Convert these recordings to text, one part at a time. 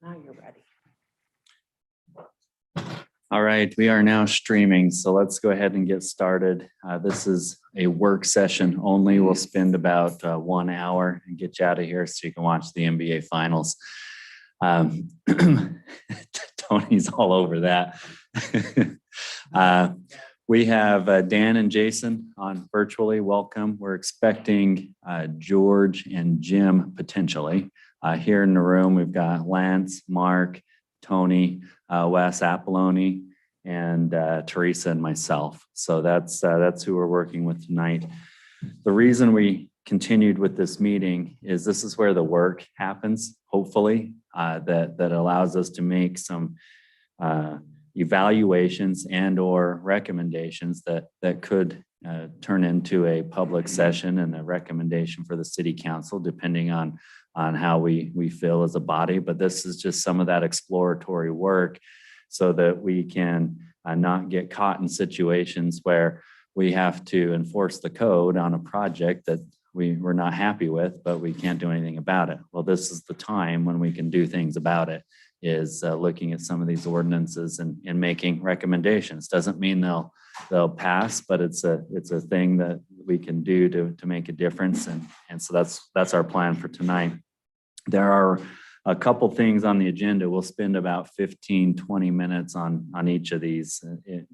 Now you're ready. All right, we are now streaming, so let's go ahead and get started. This is a work session only. We'll spend about 1 hour and get you out of here so you can watch the NBA finals. Tony's all over that. We have Dan and Jason on virtually. Welcome. We're expecting George and Jim potentially. Here in the room, we've got Lance, Mark, Tony, Wes Apolloni, and Teresa and myself. So that's who we're working with tonight. The reason we continued with this meeting is this is where the work happens, hopefully, that allows us to make some evaluations and or recommendations that could turn into a public session and a recommendation for the city council, depending on how we feel as a body. But this is just some of that exploratory work so that we can not get caught in situations where we have to enforce the code on a project that we're not happy with, but we can't do anything about it. Well, this is the time when we can do things about it, is looking at some of these ordinances and making recommendations. Doesn't mean they'll pass, but it's a thing that we can do to make a difference. And so that's our plan for tonight. There are a couple things on the agenda. We'll spend about 15-20 minutes on each of these,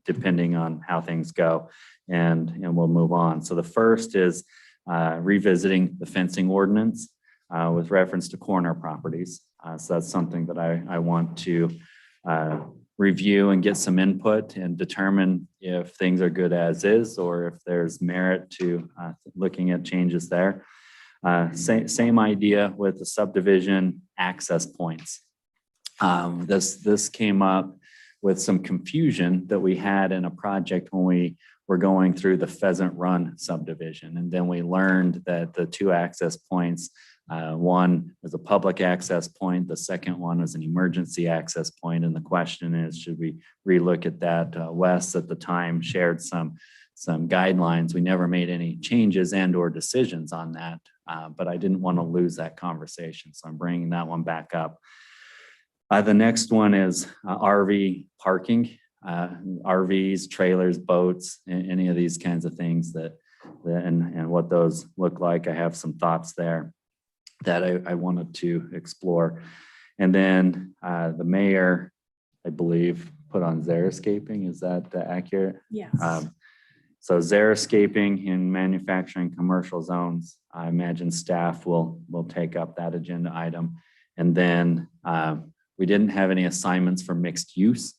depending on how things go, and we'll move on. So the first is revisiting the fencing ordinance with reference to corner properties. So that's something that I want to review and get some input and determine if things are good as is or if there's merit to looking at changes there. Same idea with the subdivision access points. This came up with some confusion that we had in a project when we were going through the Pheasant Run subdivision. And then we learned that the two access points, one is a public access point, the second one is an emergency access point. And the question is, should we relook at that? Wes at the time shared some guidelines. We never made any changes and or decisions on that, but I didn't want to lose that conversation. So I'm bringing that one back up. The next one is RV parking, RVs, trailers, boats, any of these kinds of things and what those look like. I have some thoughts there that I wanted to explore. And then the mayor, I believe, put on xeriscaping. Is that accurate? Yes. So xeriscaping in manufacturing commercial zones, I imagine staff will take up that agenda item. And then we didn't have any assignments for mixed use,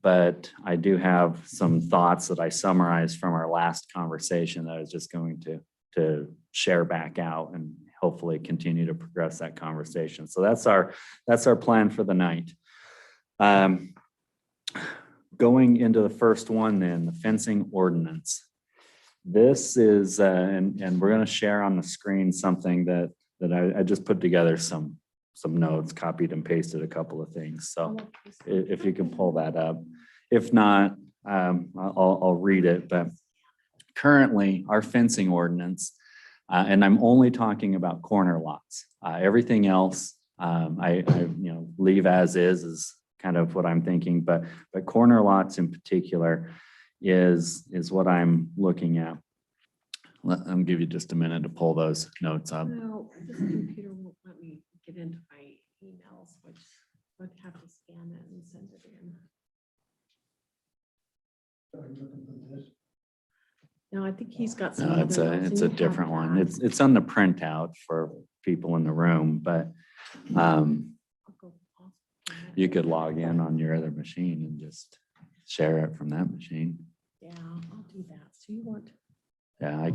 but I do have some thoughts that I summarized from our last conversation that I was just going to share back out and hopefully continue to progress that conversation. So that's our plan for the night. Going into the first one then, the fencing ordinance. This is, and we're going to share on the screen something that I just put together some notes, copied and pasted a couple of things. So if you can pull that up. If not, I'll read it. But currently our fencing ordinance, and I'm only talking about corner lots. Everything else, I leave as is kind of what I'm thinking, but corner lots in particular is what I'm looking at. I'll give you just a minute to pull those notes up. No, this computer won't let me get into my emails, which would have to scan it and send it in. No, I think he's got some. No, it's a different one. It's on the printout for people in the room, but you could log in on your other machine and just share it from that machine. Yeah, I'll do that. So you want? Yeah,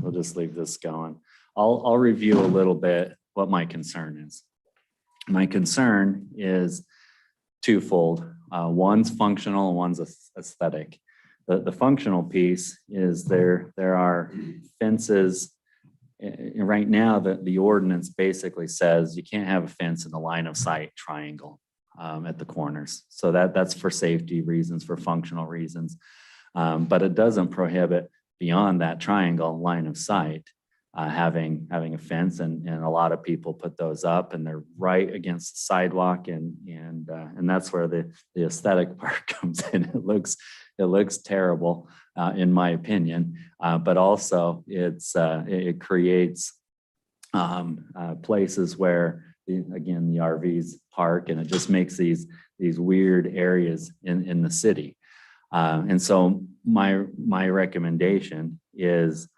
we'll just leave this going. I'll review a little bit what my concern is. My concern is twofold. One's functional and one's aesthetic. The functional piece is there are fences. Right now, the ordinance basically says you can't have a fence in the line of sight triangle at the corners. So that's for safety reasons, for functional reasons. But it doesn't prohibit beyond that triangle line of sight having a fence, and a lot of people put those up, and they're right against the sidewalk, and that's where the aesthetic part comes in. It looks terrible, in my opinion, but also it creates places where again the RVs park, and it just makes these weird areas in the city. And so my recommendation is,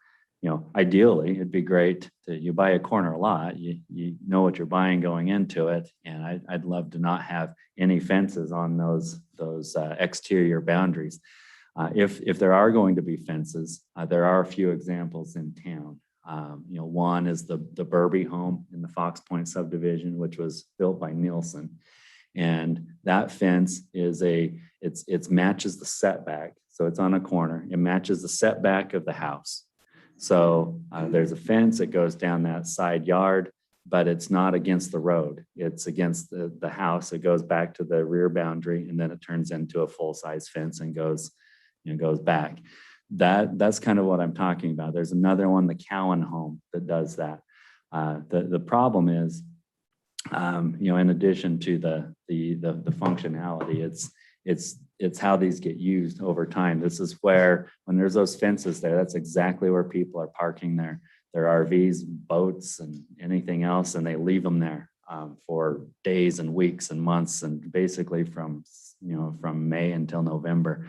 ideally, it'd be great that you buy a corner lot, you know what you're buying going into it, and I'd love to not have any fences on those exterior boundaries. If there are going to be fences, there are a few examples in town. One is the Burby home in the Fox Point subdivision, which was built by Nielsen, and that fence is it matches the setback, so it's on a corner. It matches the setback of the house. So there's a fence that goes down that side yard, but it's not against the road. It's against the house. It goes back to the rear boundary, and then it turns into a full-size fence and goes back. That's kind of what I'm talking about. There's another one, the Cowan home, that does that. The problem is, in addition to the functionality, it's how these get used over time. This is where, when there's those fences there, that's exactly where people are parking their RVs, boats, and anything else, and they leave them there for days and weeks and months, and basically from May until November.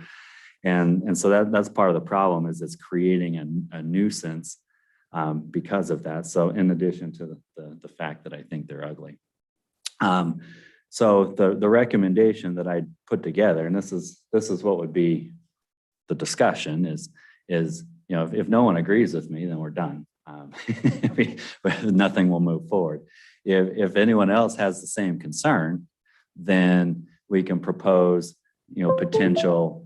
And so that's part of the problem, is it's creating a nuisance because of that. So in addition to the fact that I think they're ugly. So the recommendation that I put together, and this is what would be the discussion, is if no one agrees with me, then we're done. Nothing will move forward. If anyone else has the same concern, then we can propose potential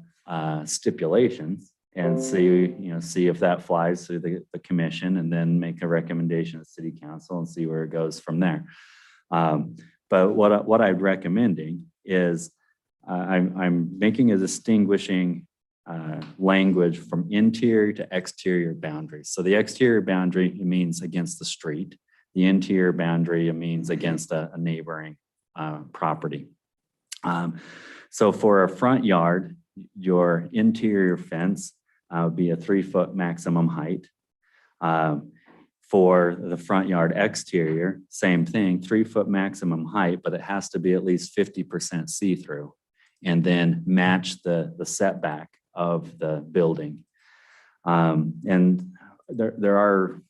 stipulations and see if that flies through the commission, and then make a recommendation to city council and see where it goes from there. But what I'm recommending is I'm making a distinguishing language from interior to exterior boundaries. So the exterior boundary, it means against the street. The interior boundary, it means against a neighboring property. So for a front yard, your interior fence would be a 3-foot maximum height. For the front yard exterior, same thing, 3-foot maximum height, but it has to be at least 50% see-through, and then match the setback of the building. And there are,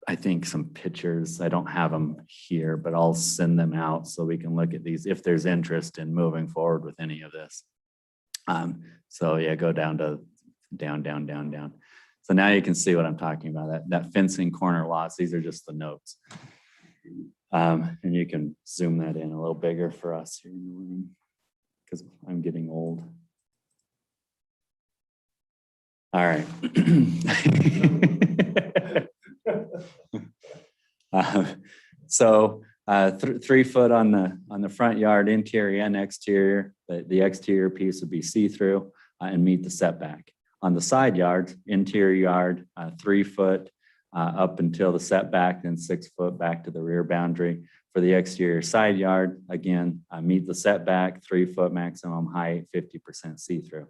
I think, some pictures. I don't have them here, but I'll send them out so we can look at these if there's interest in moving forward with any of this. So yeah, go down. So now you can see what I'm talking about, that fencing corner lots. These are just the notes. And you can zoom that in a little bigger for us here in the room, because I'm getting old. All right. So 3 foot on the front yard, interior and exterior. The exterior piece would be see-through and meet the setback. On the side yard, interior yard, 3 foot up until the setback, then 6 foot back to the rear boundary. For the exterior side yard, again, meet the setback, 3 foot maximum height, 50% see-through.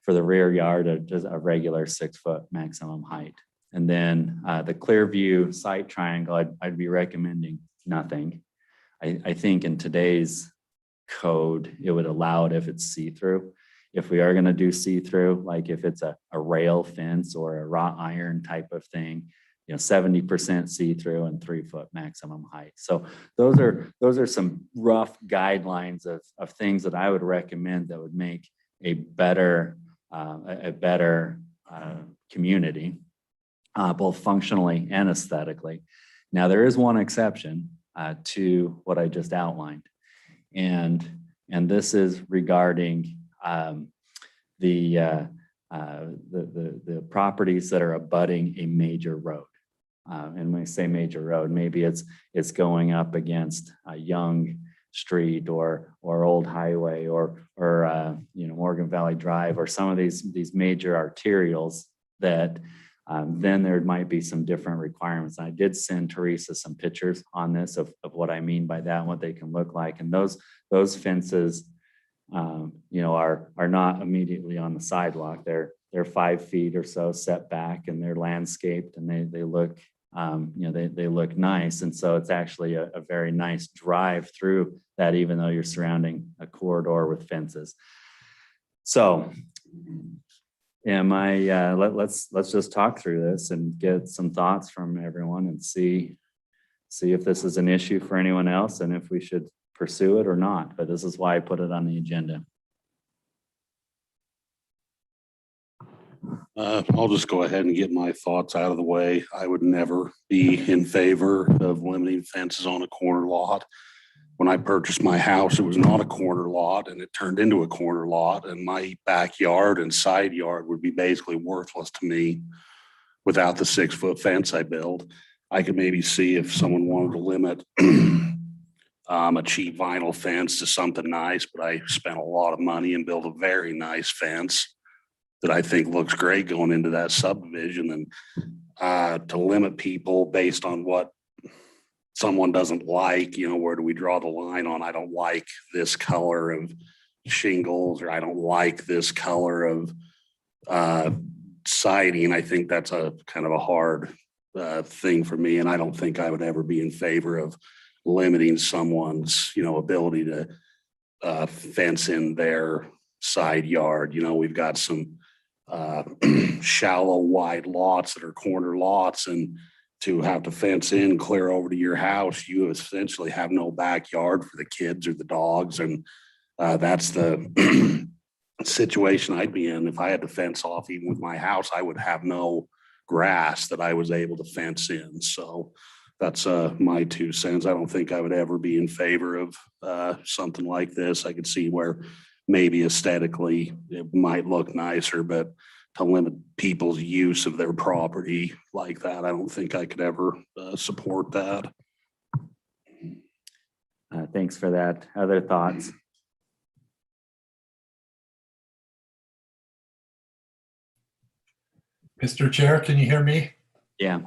For the rear yard, just a regular 6 foot maximum height. And then the clear view sight triangle, I'd be recommending nothing. I think in today's code, it would allow it if it's see-through. If we are going to do see-through, like if it's a rail fence or a wrought iron type of thing, 70% see-through and 3 foot maximum height. So those are some rough guidelines of things that I would recommend that would make a better community, both functionally and aesthetically. Now there is one exception to what I just outlined, and this is regarding the properties that are abutting a major road. And when I say major road, maybe it's going up against a Young Street or Old Highway or Morgan Valley Drive, or some of these major arterials that then there might be some different requirements. I did send Teresa some pictures on this of what I mean by that, and what they can look like. And those fences, are not immediately on the sidewalk. They're 5 feet or so set back, and they're landscaped, and they look, they look nice. And so it's actually a very nice drive through that, even though you're surrounding a corridor with fences. So let's just talk through this and get some thoughts from everyone and see if this is an issue for anyone else and if we should pursue it or not. But this is why I put it on the agenda. I'll just go ahead and get my thoughts out of the way. I would never be in favor of limiting fences on a corner lot. When I purchased my house, it was not a corner lot, and it turned into a corner lot, and my backyard and side yard would be basically worthless to me without the 6-foot fence I built. I could maybe see if someone wanted to limit a cheap vinyl fence to something nice, but I spent a lot of money and built a very nice fence that I think looks great going into that subdivision. And to limit people based on what someone doesn't like, where do we draw the line on? I don't like this color of shingles, or I don't like this color of siding. I think that's a kind of a hard thing for me. And I don't think I would ever be in favor of limiting someone's, ability to fence in their side yard. We've got some shallow, wide lots that are corner lots, and to have to fence in clear over to your house, you essentially have no backyard for the kids or the dogs. And that's the situation I'd be in. If I had to fence off even with my house, I would have no grass that I was able to fence in. So that's my 2 cents. I don't think I would ever be in favor of something like this. I could see where maybe aesthetically it might look nicer, but to limit people's use of their property like that, I don't think I could ever support that. Thanks for that. Other thoughts? Mr. Chair, can you hear me? Yeah.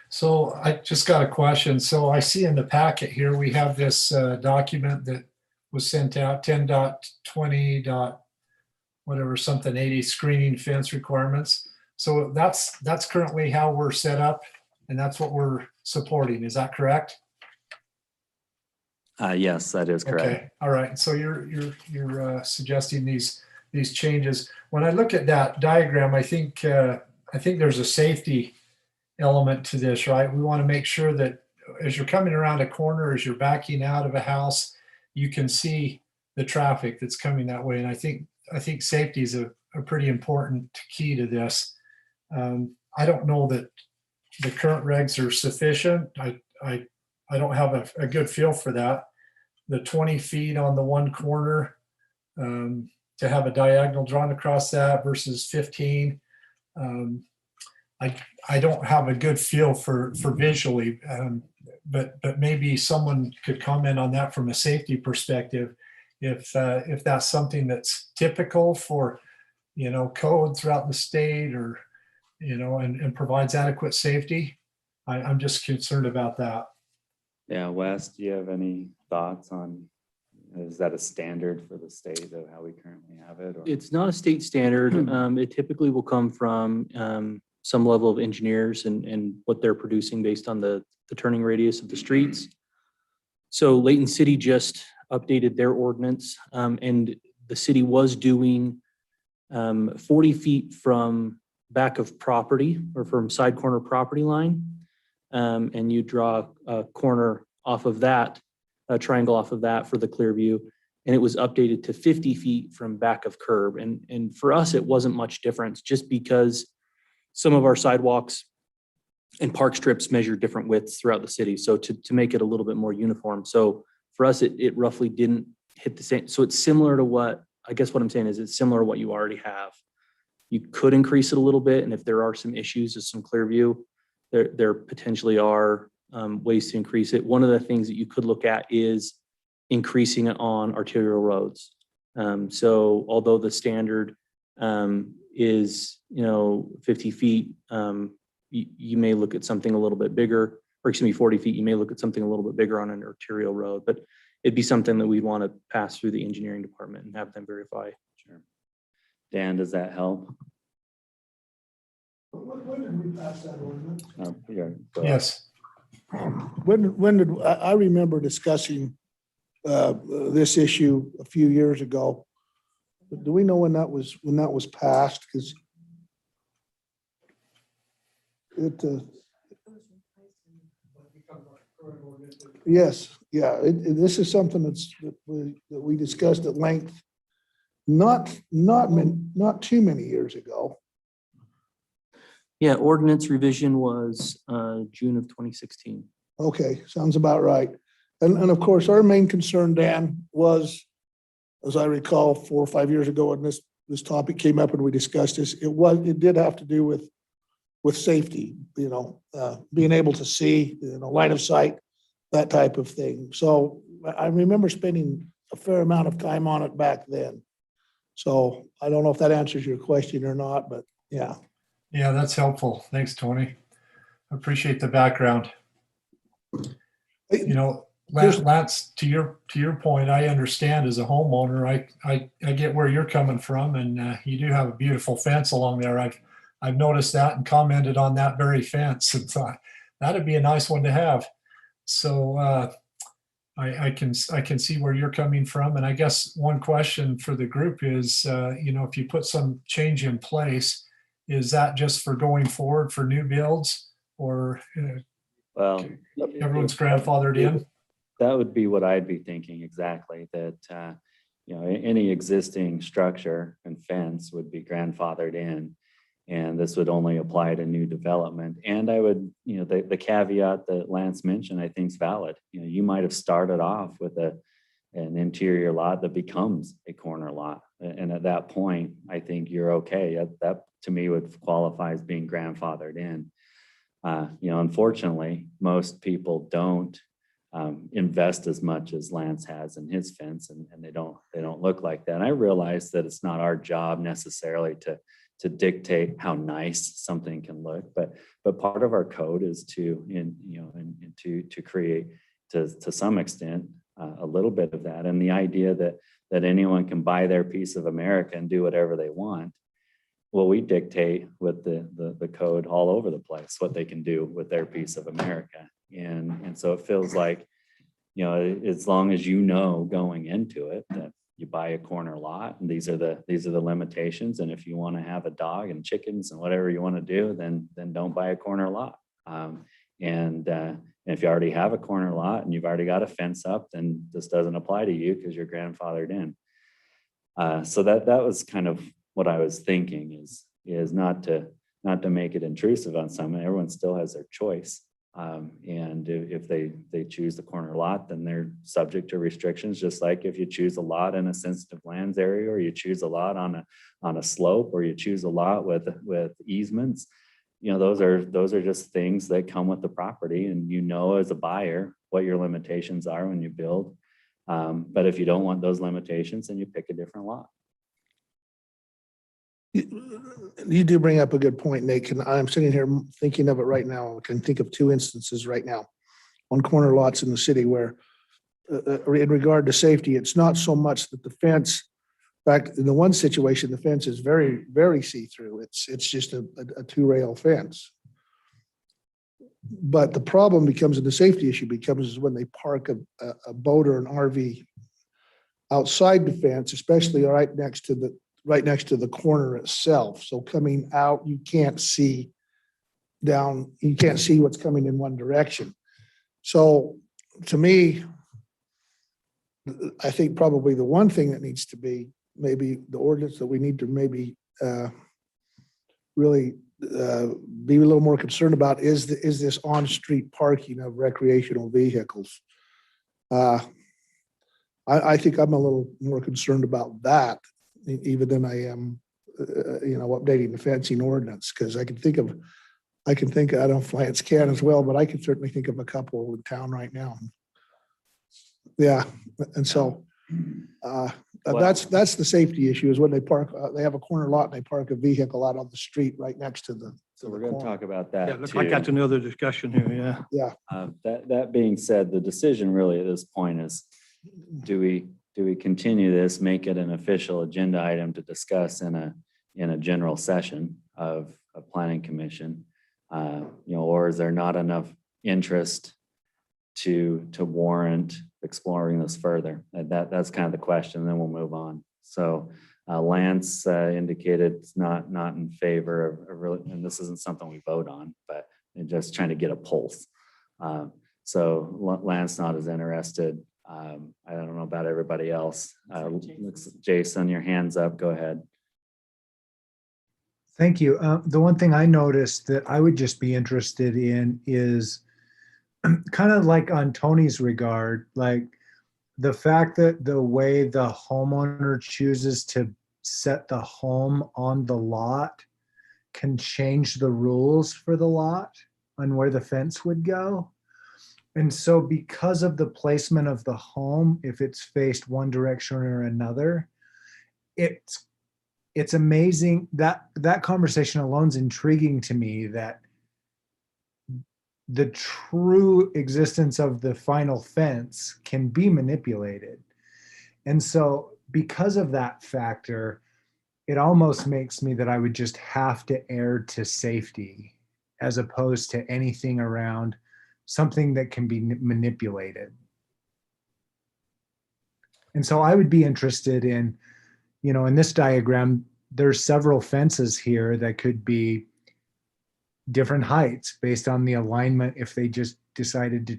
So I just got a question. So I see in the packet here, we have this document that was sent out, 10.20. Whatever, something 80 screening fence requirements. So that's currently how we're set up, and that's what we're supporting. Is that correct? Yes, that is correct. Okay, all right. So you're suggesting these changes. When I look at that diagram, I think there's a safety element to this, right? We want to make sure that as you're coming around a corner, as you're backing out of a house, you can see the traffic that's coming that way. And I think safety is a pretty important key to this. I don't know that the current regs are sufficient. I don't have a good feel for that. The 20 feet on the one corner, to have a diagonal drawn across that versus 15. I don't have a good feel for visually, but maybe someone could comment on that from a safety perspective. If that's something that's typical for, code throughout the state, or, and provides adequate safety. I'm just concerned about that. Yeah, Wes, do you have any thoughts on, is that a standard for the state of how we currently have it? Or? It's not a state standard. It typically will come from some level of engineers and what they're producing based on the turning radius of the streets. So Layton City just updated their ordinance, and the city was doing 40 feet from back of property or from side corner property line. And you draw a corner off of that, a triangle off of that for the clear view. And it was updated to 50 feet from back of curb. And for us, it wasn't much difference, just because some of our sidewalks and park strips measure different widths throughout the city. So to make it a little bit more uniform. So for us, it roughly didn't hit the same. So it's similar to what, I guess what I'm saying is it's similar to what you already have. You could increase it a little bit. And if there are some issues with some clear view, there potentially are ways to increase it. One of the things that you could look at is increasing it on arterial roads. So although the standard is, 50 feet, you may look at something a little bit bigger, or excuse me, 40 feet, you may look at something a little bit bigger on an arterial road, but it'd be something that we'd want to pass through the engineering department and have them verify. Sure. Dan, does that help? When did we pass that ordinance? Yeah, go ahead. Yes. When did, I remember discussing this issue a few years ago. But do we know when that was passed? Because it, yes, yeah, this is something that we discussed at length, not too many years ago. Yeah, ordinance revision was June of 2016. Okay, sounds about right. And of course, our main concern, Dan, was, as I recall, 4 or 5 years ago, when this topic came up and we discussed this, it did have to do with safety, being able to see, line of sight, that type of thing. So I remember spending a fair amount of time on it back then. So I don't know if that answers your question or not, but yeah. Yeah, that's helpful. Thanks, Tony. I appreciate the background. Lance, to your point, I understand as a homeowner, I get where you're coming from, and you do have a beautiful fence along there. I've noticed that and commented on that very fence and thought that'd be a nice one to have. So I can see where you're coming from, and I guess one question for the group is, if you put some change in place, is that just for going forward for new builds, or Well, everyone's grandfathered in? that would be what I'd be thinking exactly, that, any existing structure and fence would be grandfathered in. And this would only apply to new development. And I would, the caveat that Lance mentioned, I think is valid. You might have started off with an interior lot that becomes a corner lot. And at that point, I think you're okay. That to me would qualify as being grandfathered in. Unfortunately, most people don't invest as much as Lance has in his fence, and they don't look like that. And I realize that it's not our job necessarily to dictate how nice something can look, but part of our code is to create to some extent a little bit of that. And the idea that anyone can buy their piece of America and do whatever they want. Well, we dictate with the code all over the place what they can do with their piece of America. And so it feels like, as long as going into it, that you buy a corner lot and these are the limitations. And if you want to have a dog and chickens and whatever you want to do, then don't buy a corner lot. And if you already have a corner lot and you've already got a fence up, then this doesn't apply to you because you're grandfathered in. So that was kind of what I was thinking, is not to make it intrusive on someone. Everyone still has their choice. And if they choose the corner lot, then they're subject to restrictions, just like if you choose a lot in a sensitive lands area, or you choose a lot on a slope, or you choose a lot with easements. Those are just things that come with the property, and as a buyer what your limitations are when you build. But if you don't want those limitations, then you pick a different lot. You do bring up a good point, Nick, and I'm sitting here thinking of it right now. I can think of 2 instances right now on corner lots in the city where, in regard to safety, it's not so much that the fence, in fact, in the one situation, the fence is very, very see-through. It's just a 2-rail fence. But the problem becomes, and the safety issue becomes, when they park a boat or an RV outside the fence, especially right next to the corner itself. So coming out, you can't see what's coming in one direction. So to me, I think probably the one thing that needs to be, maybe the ordinance that we need to maybe really be a little more concerned about is this on-street parking of recreational vehicles. I think I'm a little more concerned about that even than I am, updating the fencing ordinance, because I don't know if Lance can as well, but I can certainly think of a couple in town right now. Yeah, and so Well- That's the safety issue is when they park, they have a corner lot and they park a vehicle out on the street right next to the. So we're going to talk about Yeah, that looks like too. that's another discussion here, yeah. That being said, the decision really at this point is, do we continue this, make it an official agenda item to discuss in a general session of a planning commission? Or is there not enough interest to warrant exploring this further? That's kind of the question, then we'll move on. So Lance indicated it's not in favor of really, and this isn't something we vote on, but just trying to get a pulse. So Lance not as interested. I don't know about everybody else. Jason, your hand's up. Go ahead. Thank you. The one thing I noticed that I would just be interested in is kind of like on Tony's regard, like the fact that the way the homeowner chooses to set the home on the lot can change the rules for the lot on where the fence would go. And so because of the placement of the home, if it's faced one direction or another, it's amazing that that conversation alone is intriguing to me, that the true existence of the final fence can be manipulated. And so because of that factor, it almost makes me that I would just have to err to safety as opposed to anything around something that can be manipulated. And so I would be interested in, in this diagram, there's several fences here that could be different heights based on the alignment if they just decided to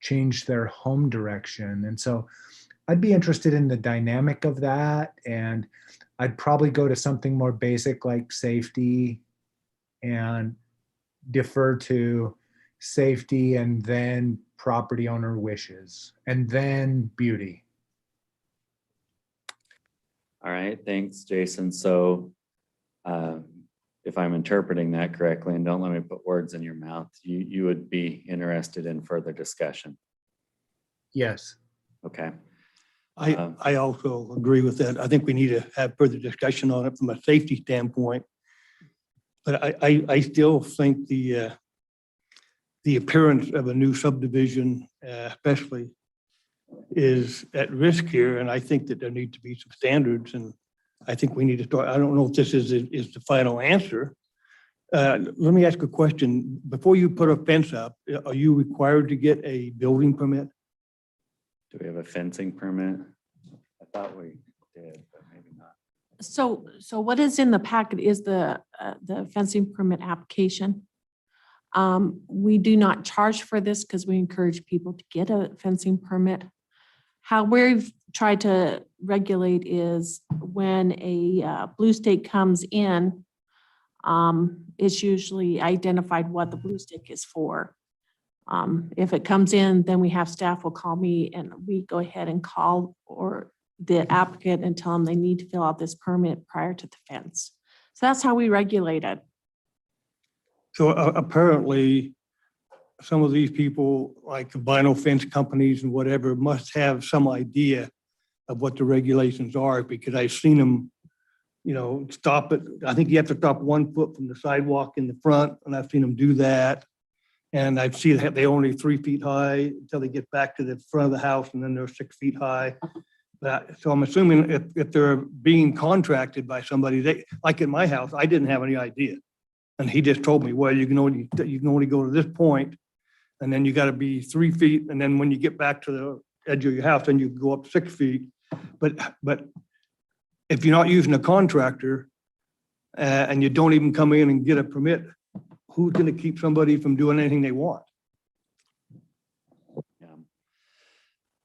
change their home direction. And so I'd be interested in the dynamic of that. And I'd probably go to something more basic like safety and defer to safety and then property owner wishes and then beauty. All right, thanks, Jason. So if I'm interpreting that correctly, and don't let me put words in your mouth, you would be interested in further discussion. Yes. Okay. I also agree with that. I think we need to have further discussion on it from a safety standpoint. But I still think the appearance of a new subdivision, especially, is at risk here. And I think that there need to be some standards, and I think we need to start. I don't know if this is the final answer. Let me ask a question. Before you put a fence up, are you required to get a building permit? Do we have a fencing permit? I thought we did, but maybe not. So what is in the packet is the fencing permit application. We do not charge for this because we encourage people to get a fencing permit. How we've tried to regulate is when a blue stake comes in, it's usually identified what the blue stake is for. If it comes in, then we have staff will call me and we go ahead and call or the applicant and tell them they need to fill out this permit prior to the fence. So that's how we regulate it. So apparently, some of these people, like the vinyl fence companies and whatever, must have some idea of what the regulations are, because I've seen them, stop it. I think you have to stop 1 foot from the sidewalk in the front, and I've seen them do that. And I've seen that they only 3 feet high until they get back to the front of the house, and then they're 6 feet high. So I'm assuming if they're being contracted by somebody, like in my house, I didn't have any idea. And he just told me, well, you can only go to this point, and then you got to be 3 feet. And then when you get back to the edge of your house, then you can go up 6 feet. But if you're not using a contractor and you don't even come in and get a permit, who's going to keep somebody from doing anything they want? Yeah.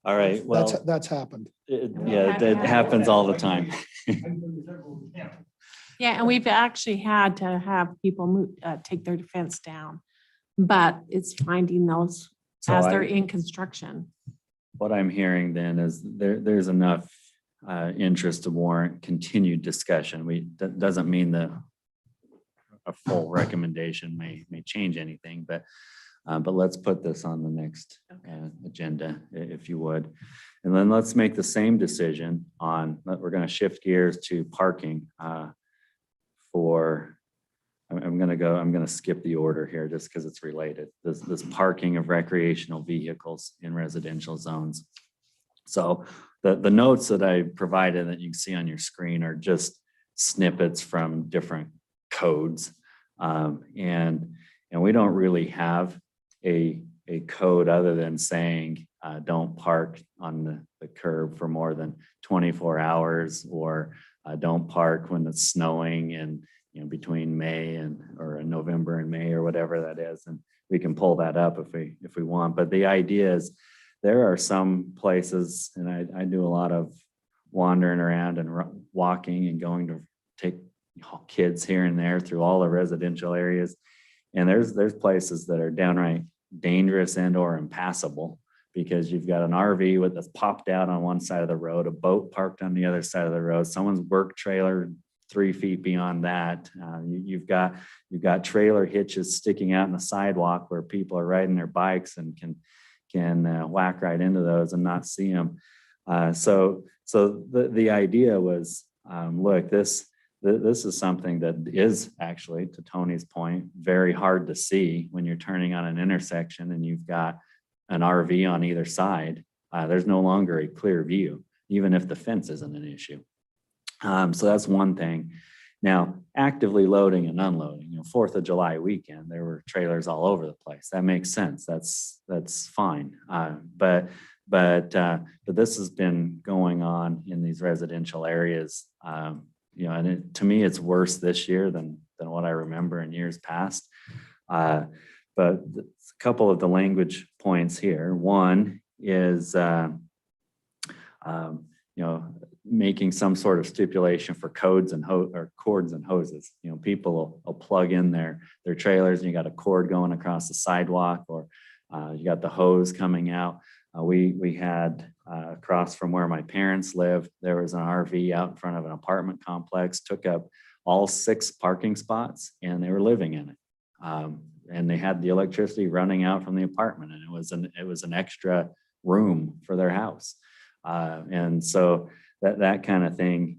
All right, well, That's happened. it happens all the time. Yeah, and we've actually had to have people move, take their defense down, but it's finding those So as they're in construction. What I'm hearing then is there's enough interest to warrant continued discussion. That doesn't mean that a full recommendation may change anything, but let's put this on the next agenda, if you would. And then let's make the same decision on, we're going to shift gears to parking for, I'm going to skip the order here just because it's related. This parking of recreational vehicles in residential zones. So the notes that I provided that you can see on your screen are just snippets from different codes. And we don't really have a code other than saying, don't park on the curb for more than 24 hours, or don't park when it's snowing and, between May or November and May or whatever that is. And we can pull that up if we want. But the idea is there are some places, and I do a lot of wandering around and walking and going to take kids here and there through all the residential areas. And there's places that are downright dangerous and or impassable because you've got an RV with that's popped out on one side of the road, a boat parked on the other side of the road, someone's work trailer 3 feet beyond that. You've got trailer hitches sticking out in the sidewalk where people are riding their bikes and can whack right into those and not see them. So the idea was, look, this is something that is actually, to Tony's point, very hard to see when you're turning on an intersection and you've got an RV on either side. There's no longer a clear view, even if the fence isn't an issue. So that's one thing. Now, actively loading and unloading, 4th of July weekend, there were trailers all over the place. That makes sense. That's fine. But this has been going on in these residential areas. And to me, it's worse this year than what I remember in years past. But a couple of the language points here. One is, making some sort of stipulation for codes and cords and hoses. People will plug in their trailers and you got a cord going across the sidewalk, or you got the hose coming out. We had across from where my parents live, there was an RV out in front of an apartment complex, took up all 6 parking spots, and they were living in it. And they had the electricity running out from the apartment, and it was an extra room for their house. And so that kind of thing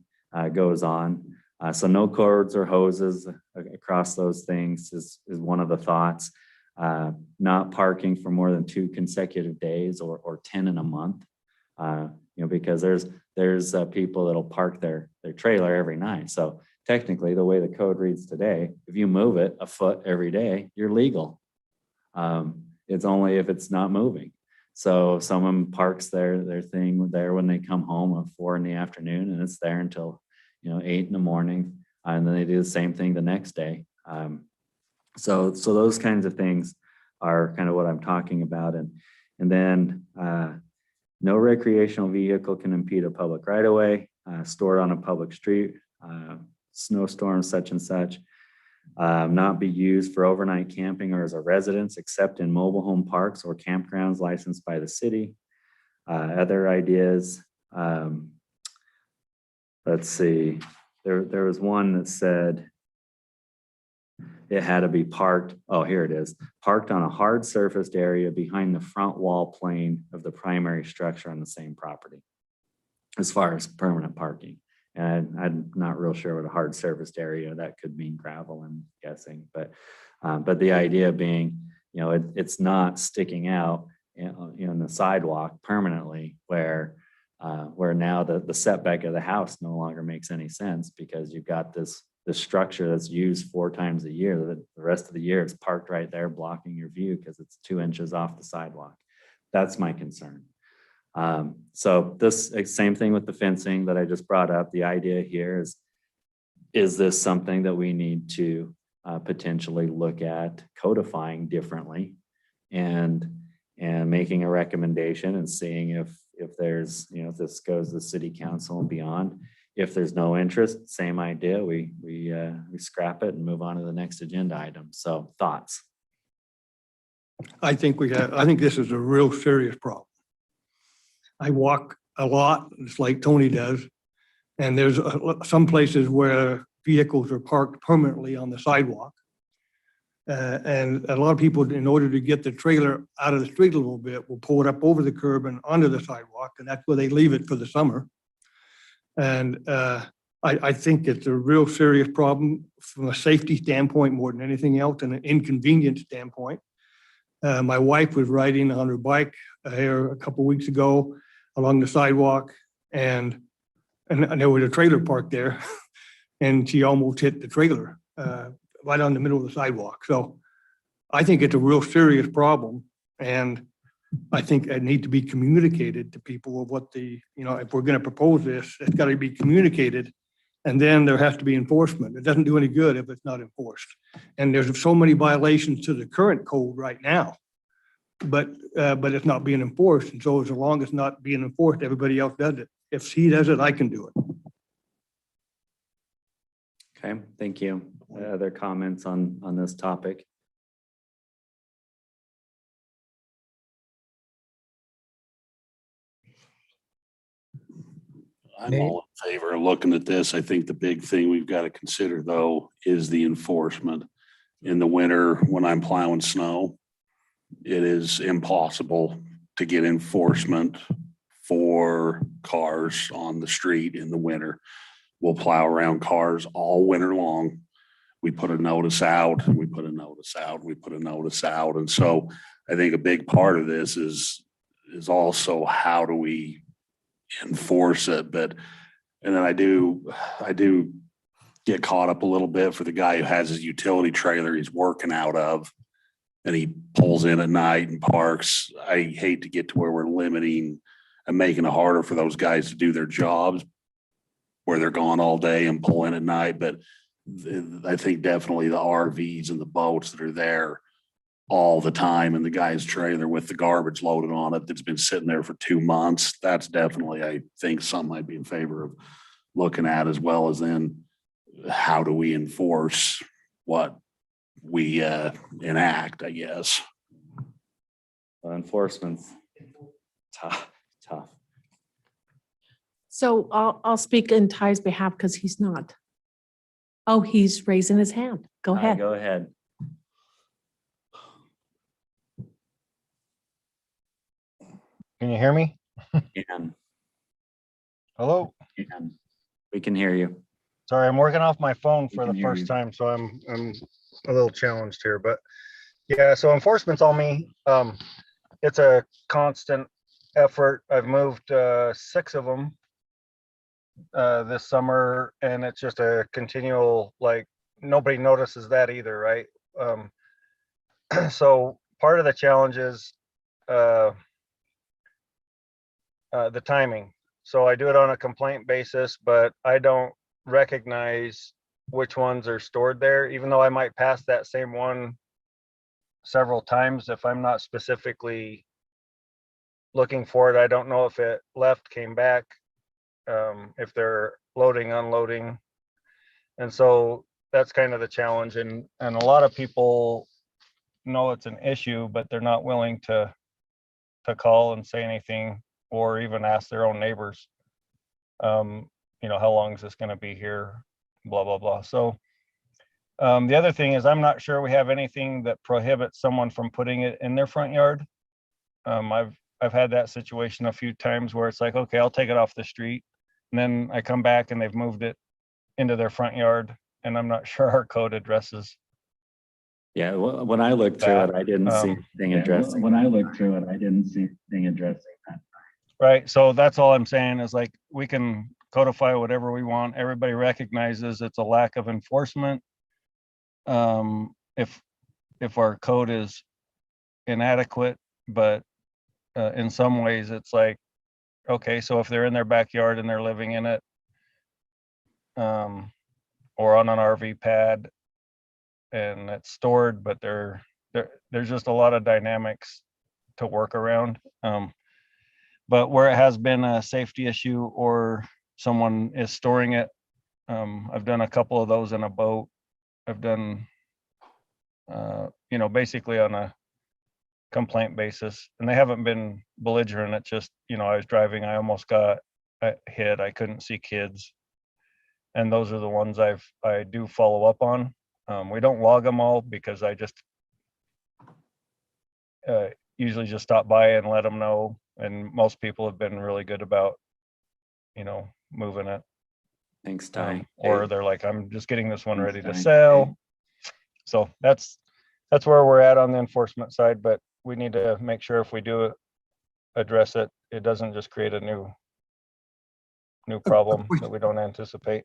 goes on. So no cords or hoses across those things is one of the thoughts. Not parking for more than 2 consecutive days or 10 in a month, because there's people that'll park their trailer every night. So technically, the way the code reads today, if you move it a foot every day, you're legal. It's only if it's not moving. So someone parks their thing there when they come home at 4 in the afternoon, and it's there until 8 in the morning, and then they do the same thing the next day. So those kinds of things are kind of what I'm talking about. And then no recreational vehicle can impede a public right of way, stored on a public street, snowstorms such and such, not be used for overnight camping or as a residence except in mobile home parks or campgrounds licensed by the city. Other ideas, let's see, there was one that said it had to be parked. Oh, here it is. Parked on a hard surfaced area behind the front wall plane of the primary structure on the same property, as far as permanent parking. And I'm not real sure what a hard surfaced area, that could mean gravel, I'm guessing. But the idea being, it's not sticking out in the sidewalk permanently where now the setback of the house no longer makes any sense, because you've got this structure that's used 4 times a year. The rest of the year it's parked right there blocking your view because it's 2 inches off the sidewalk. That's my concern. So this same thing with the fencing that I just brought up. The idea here is this something that we need to potentially look at codifying differently and making a recommendation and seeing if there's, if this goes to the city council and beyond. If there's no interest, same idea. We scrap it and move on to the next agenda item. So thoughts? I think this is a real serious problem. I walk a lot, just like Tony does, and there's some places where vehicles are parked permanently on the sidewalk. And a lot of people, in order to get the trailer out of the street a little bit, will pull it up over the curb and onto the sidewalk, and that's where they leave it for the summer. And I think it's a real serious problem from a safety standpoint more than anything else, and an inconvenience standpoint. My wife was riding on her bike here a couple weeks ago along the sidewalk, and there was a trailer parked there, and she almost hit the trailer right on the middle of the sidewalk. So I think it's a real serious problem, and I think it needs to be communicated to people of what the, if we're going to propose this, it's got to be communicated, and then there has to be enforcement. It doesn't do any good if it's not enforced. And there's so many violations to the current code right now, but it's not being enforced. And so as long as it's not being enforced, everybody else does it. If he does it, I can do it. Okay, thank you. Other comments on this topic? I'm all in favor of looking at this. I think the big thing we've got to consider, though, is the enforcement. In the winter, when I'm plowing snow, it is impossible to get enforcement for cars on the street in the winter. We'll plow around cars all winter long. We put a notice out, and we put a notice out, we put a notice out. And so I think a big part of this is also how do we enforce it. But, and then I do get caught up a little bit for the guy who has his utility trailer he's working out of, and he pulls in at night and parks. I hate to get to where we're limiting and making it harder for those guys to do their jobs where they're gone all day and pull in at night. But I think definitely the RVs and the boats that are there all the time, and the guy's trailer with the garbage loaded on it that's been sitting there for 2 months, that's definitely, I think, something I'd be in favor of looking at, as well as then how do we enforce what we enact, I guess. Enforcement's tough. So I'll speak in Ty's behalf because he's not. Oh, he's raising his hand. Go ahead. Go ahead. Can you hear me? And Hello? we can hear you. Sorry, I'm working off my phone We for can the hear first you. time, so I'm a little challenged here, but yeah, so enforcement's on me. It's a constant effort. I've moved 6 of them this summer, and it's just a continual, like, nobody notices that either, right? So part of the challenge is the timing. So I do it on a complaint basis, but I don't recognize which ones are stored there, even though I might pass that same one several times. If I'm not specifically looking for it, I don't know if it left, came back, if they're loading, unloading. And so that's kind of the challenge. And a lot of people know it's an issue, but they're not willing to call and say anything, or even ask their own neighbors, how long is this going to be here, blah, blah, blah. So the other thing is, I'm not sure we have anything that prohibits someone from putting it in their front yard. I've had that situation a few times where it's like, okay, I'll take it off the street, and then I come back and they've moved it into their front yard, and I'm not sure our code addresses. Yeah, when I looked through it, I didn't see anything addressing. When I looked through it, I didn't see anything addressing that. Right, so that's all I'm saying is, like, we can codify whatever we want. Everybody recognizes it's a lack of enforcement. If our code is inadequate, but in some ways it's like, okay, so if they're in their backyard and they're living in it, or on an RV pad and it's stored, but there's just a lot of dynamics to work around. But where it has been a safety issue or someone is storing it, I've done a couple of those in a boat. I've done, basically on a complaint basis, and they haven't been belligerent. It's just, I was driving, I almost got hit. I couldn't see kids. And those are the ones I do follow up on. We don't log them all because I just usually just stop by and let them know. And most people have been really good about, moving it. Thanks, Ty. Or they're like, I'm just getting this one Thanks, ready to Ty. sell. So that's where we're at on the enforcement side, but we need to make sure if we do address it, it doesn't just create a new problem that we don't anticipate.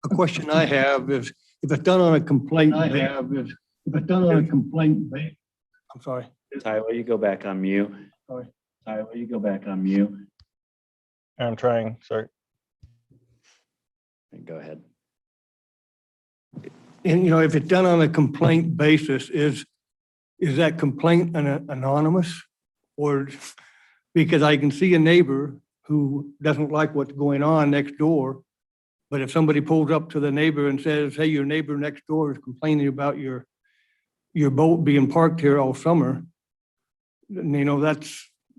A question I have is, if it's done on a complaint, I'm sorry. Ty, will you go back on mute? Sorry. Ty, will you go back on mute? I'm trying, sorry. Go ahead. And, if it's done on a complaint basis, is that complaint anonymous? Or, because I can see a neighbor who doesn't like what's going on next door, but if somebody pulls up to the neighbor and says, hey, your neighbor next door is complaining about your boat being parked here all summer, that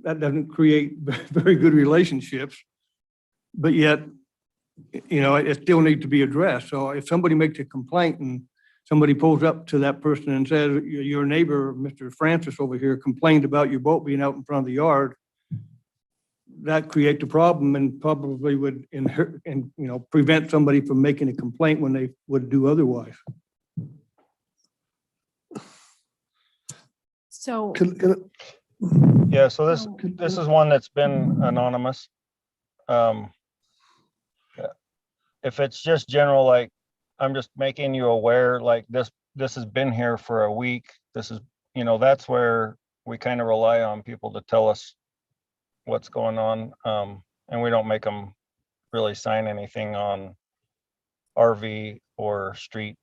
doesn't create very good relationships. But yet, it still needs to be addressed. So if somebody makes a complaint and somebody pulls up to that person and says, your neighbor, Mr. Francis over here, complained about your boat being out in front of the yard, that creates a problem and probably would prevent somebody from making a complaint when they would do otherwise. So, Yeah, so this is one that's been anonymous. If it's just general, like, I'm just making you aware, like this has been here for a week. This is, that's where we kind of rely on people to tell us what's going on. And we don't make them really sign anything on RV or street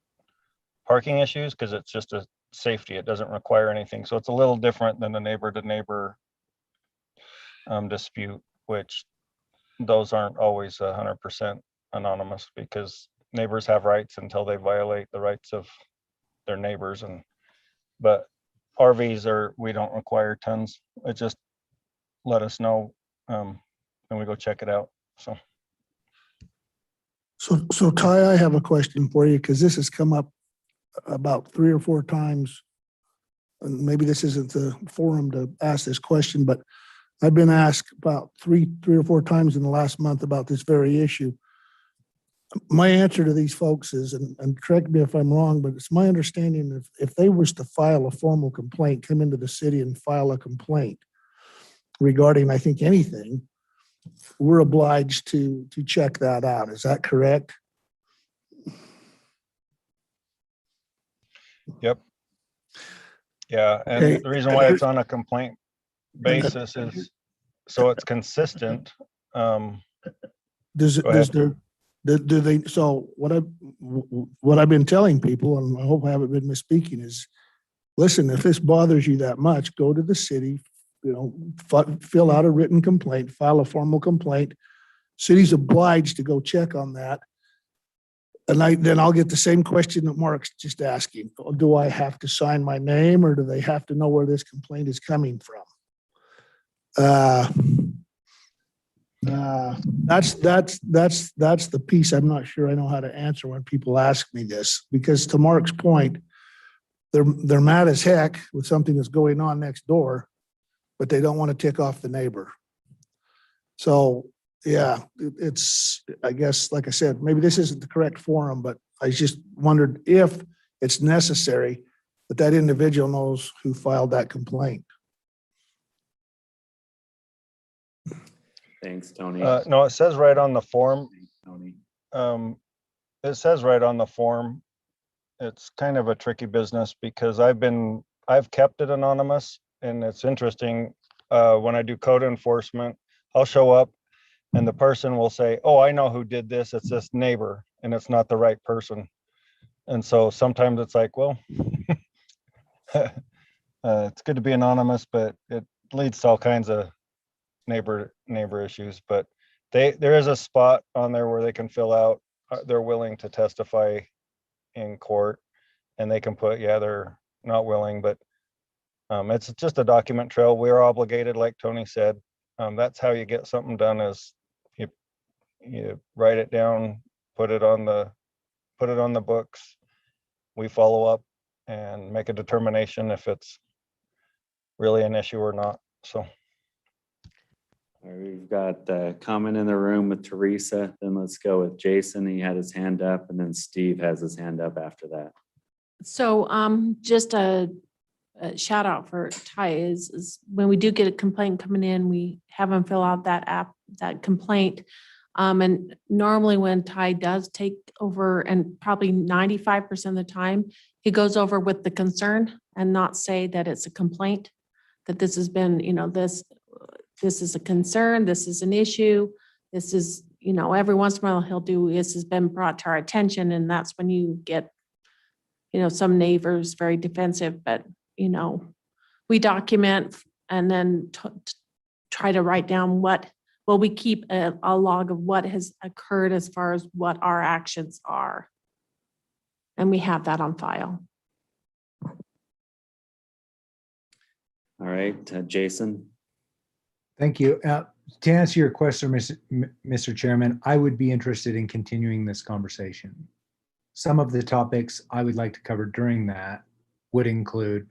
parking issues because it's just a safety. It doesn't require anything. So it's a little different than the neighbor to neighbor dispute, which those aren't always 100% anonymous because neighbors have rights until they violate the rights of their neighbors. But RVs we don't require tons. It just let us know and we go check it out. So Ty, I have a question for you because this has come up about 3 or 4 times. And maybe this isn't the forum to ask this question, but I've been asked about three or 4 times in the last month about this very issue. My answer to these folks is, and correct me if I'm wrong, but it's my understanding if they was to file a formal complaint, come into the city and file a complaint regarding, I think, anything, we're obliged to check that out. Is that correct? Yep. Yeah, and Okay. the reason why it's on a complaint basis is so it's consistent. Does there, do they, so what I've been telling people, and I hope I haven't been misspeaking, is listen, if this bothers you that much, go to the city, fill out a written complaint, file a formal complaint. City's obliged to go check on that. And then I'll get the same question that Mark's just asking. Do I have to sign my name or do they have to know where this complaint is coming from? That's the piece I'm not sure I know how to answer when people ask me this, because to Mark's point, they're mad as heck with something that's going on next door, but they don't want to tick off the neighbor. So yeah, it's, I guess, like I said, maybe this isn't the correct forum, but I just wondered if it's necessary that individual knows who filed that complaint. Thanks, Tony. No, it says right on the form. Tony. It says right on the form. It's kind of a tricky business because I've kept it anonymous, and it's interesting. When I do code enforcement, I'll show up and the person will say, oh, I know who did this. It's this neighbor, and it's not the right person. And so sometimes it's like, well, it's good to be anonymous, but it leads to all kinds of neighbor issues. But there is a spot on there where they can fill out, they're willing to testify in court, and they can put, yeah, they're not willing, but it's just a document trail. We're obligated, like Tony said. That's how you get something done, is you write it down, put it on the books. we follow up and make a determination if it's really an issue or not. So, All right, we've got a comment in the room with Teresa, then let's go with Jason. He had his hand up, and then Steve has his hand up after that. So just a shout out for Ty is when we do get a complaint coming in, we have them fill out that complaint. And normally when Ty does take over, and probably 95% of the time, he goes over with the concern and not say that it's a complaint, that this has been, this is a concern, this is an issue, this is, every once in a while he'll do, this has been brought to our attention, and that's when you get, some neighbors very defensive, but, we document and then try to write down we keep a log of what has occurred as far as what our actions are. And we have that on file. All right, Jason? Thank you. To answer your question, Mr. Chairman, I would be interested in continuing this conversation. Some of the topics I would like to cover during that would include,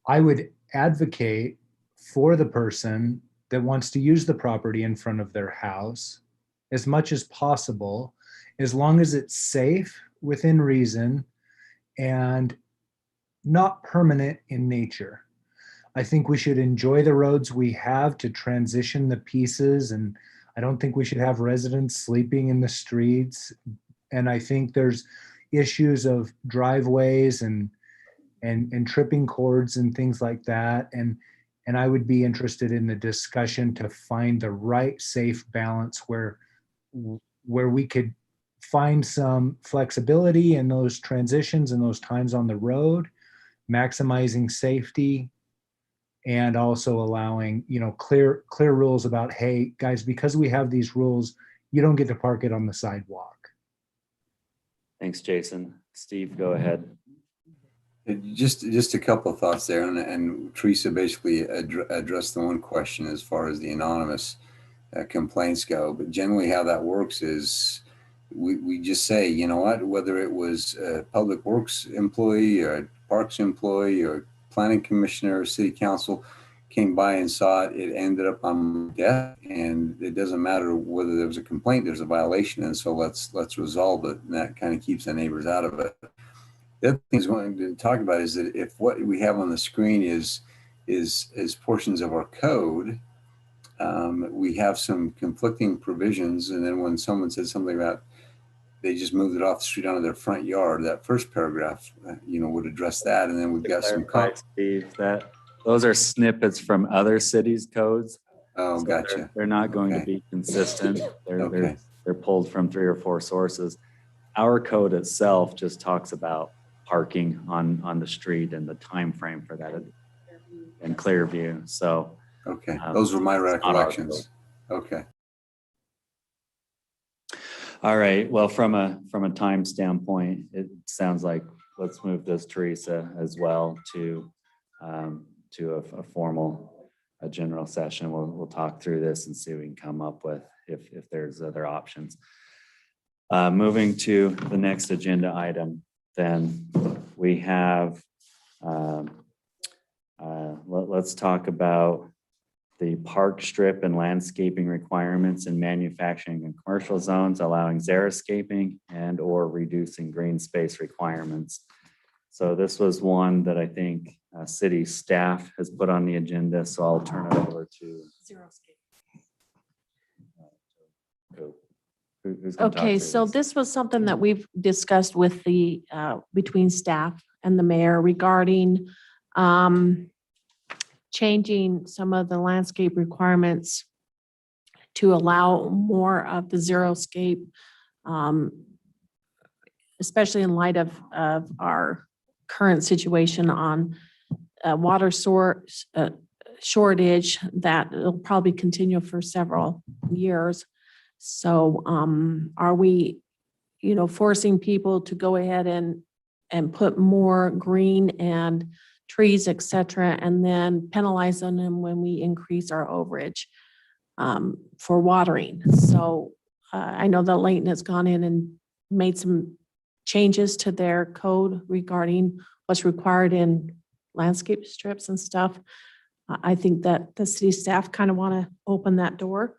I would advocate for the person that wants to use the property in front of their house as much as possible, as long as it's safe, within reason, and not permanent in nature. I think we should enjoy the roads we have to transition the pieces, and I don't think we should have residents sleeping in the streets. And I think there's issues of driveways and tripping cords and things like that. And I would be interested in the discussion to find the right safe balance where we could find some flexibility in those transitions and those times on the road, maximizing safety, and also allowing, clear rules about, hey, guys, because we have these rules, you don't get to park it on the sidewalk. Thanks, Jason. Steve, go ahead. Just a couple of thoughts there, and Teresa basically addressed the one question as far as the anonymous complaints go. But generally, how that works is we just say, you know what, whether it was a public works employee or a parks employee or planning commissioner or city council came by and saw it, it ended up on my desk, and it doesn't matter whether there was a complaint, there's a violation, and so let's resolve it. And that kind of keeps the neighbors out of it. The other thing I was going to talk about is that if what we have on the screen is portions of our code, we have some conflicting provisions. And then when someone said something about they just moved it off the street onto their front yard, that first paragraph, would address that. And then we've got some. Steve, those are snippets from other cities' codes. Oh, So gotcha. They're not going Okay. to be consistent. Okay. They're pulled from 3 or 4 sources. Our code itself just talks about parking on the street and the time frame for that in Clearview. So Okay, those were my it's not our recollections. Okay. all right. Well, from a time standpoint, it sounds like let's move this, Teresa, as well to a formal general session. We'll talk through this and see what we can come up with if there's other options. Moving to the next agenda item, then we have, let's talk about the park strip and landscaping requirements in manufacturing and commercial zones, allowing xeriscaping and or reducing green space requirements. So this was one that I think city staff has put on the agenda, so I'll turn it over to. Who's gonna talk Okay, through so this was something that we've discussed with the, between staff and the mayor regarding changing some of the landscape requirements to allow more of the xeriscape, especially in light of our current situation on water source shortage that will probably continue for several years. So are we, forcing people to go ahead and put more green and trees, et cetera, and then penalize on them when we increase our overage for watering? So I know that Layton has gone in and made some changes to their code regarding what's required in landscape strips and stuff. I think that the city staff kind of want to open that door.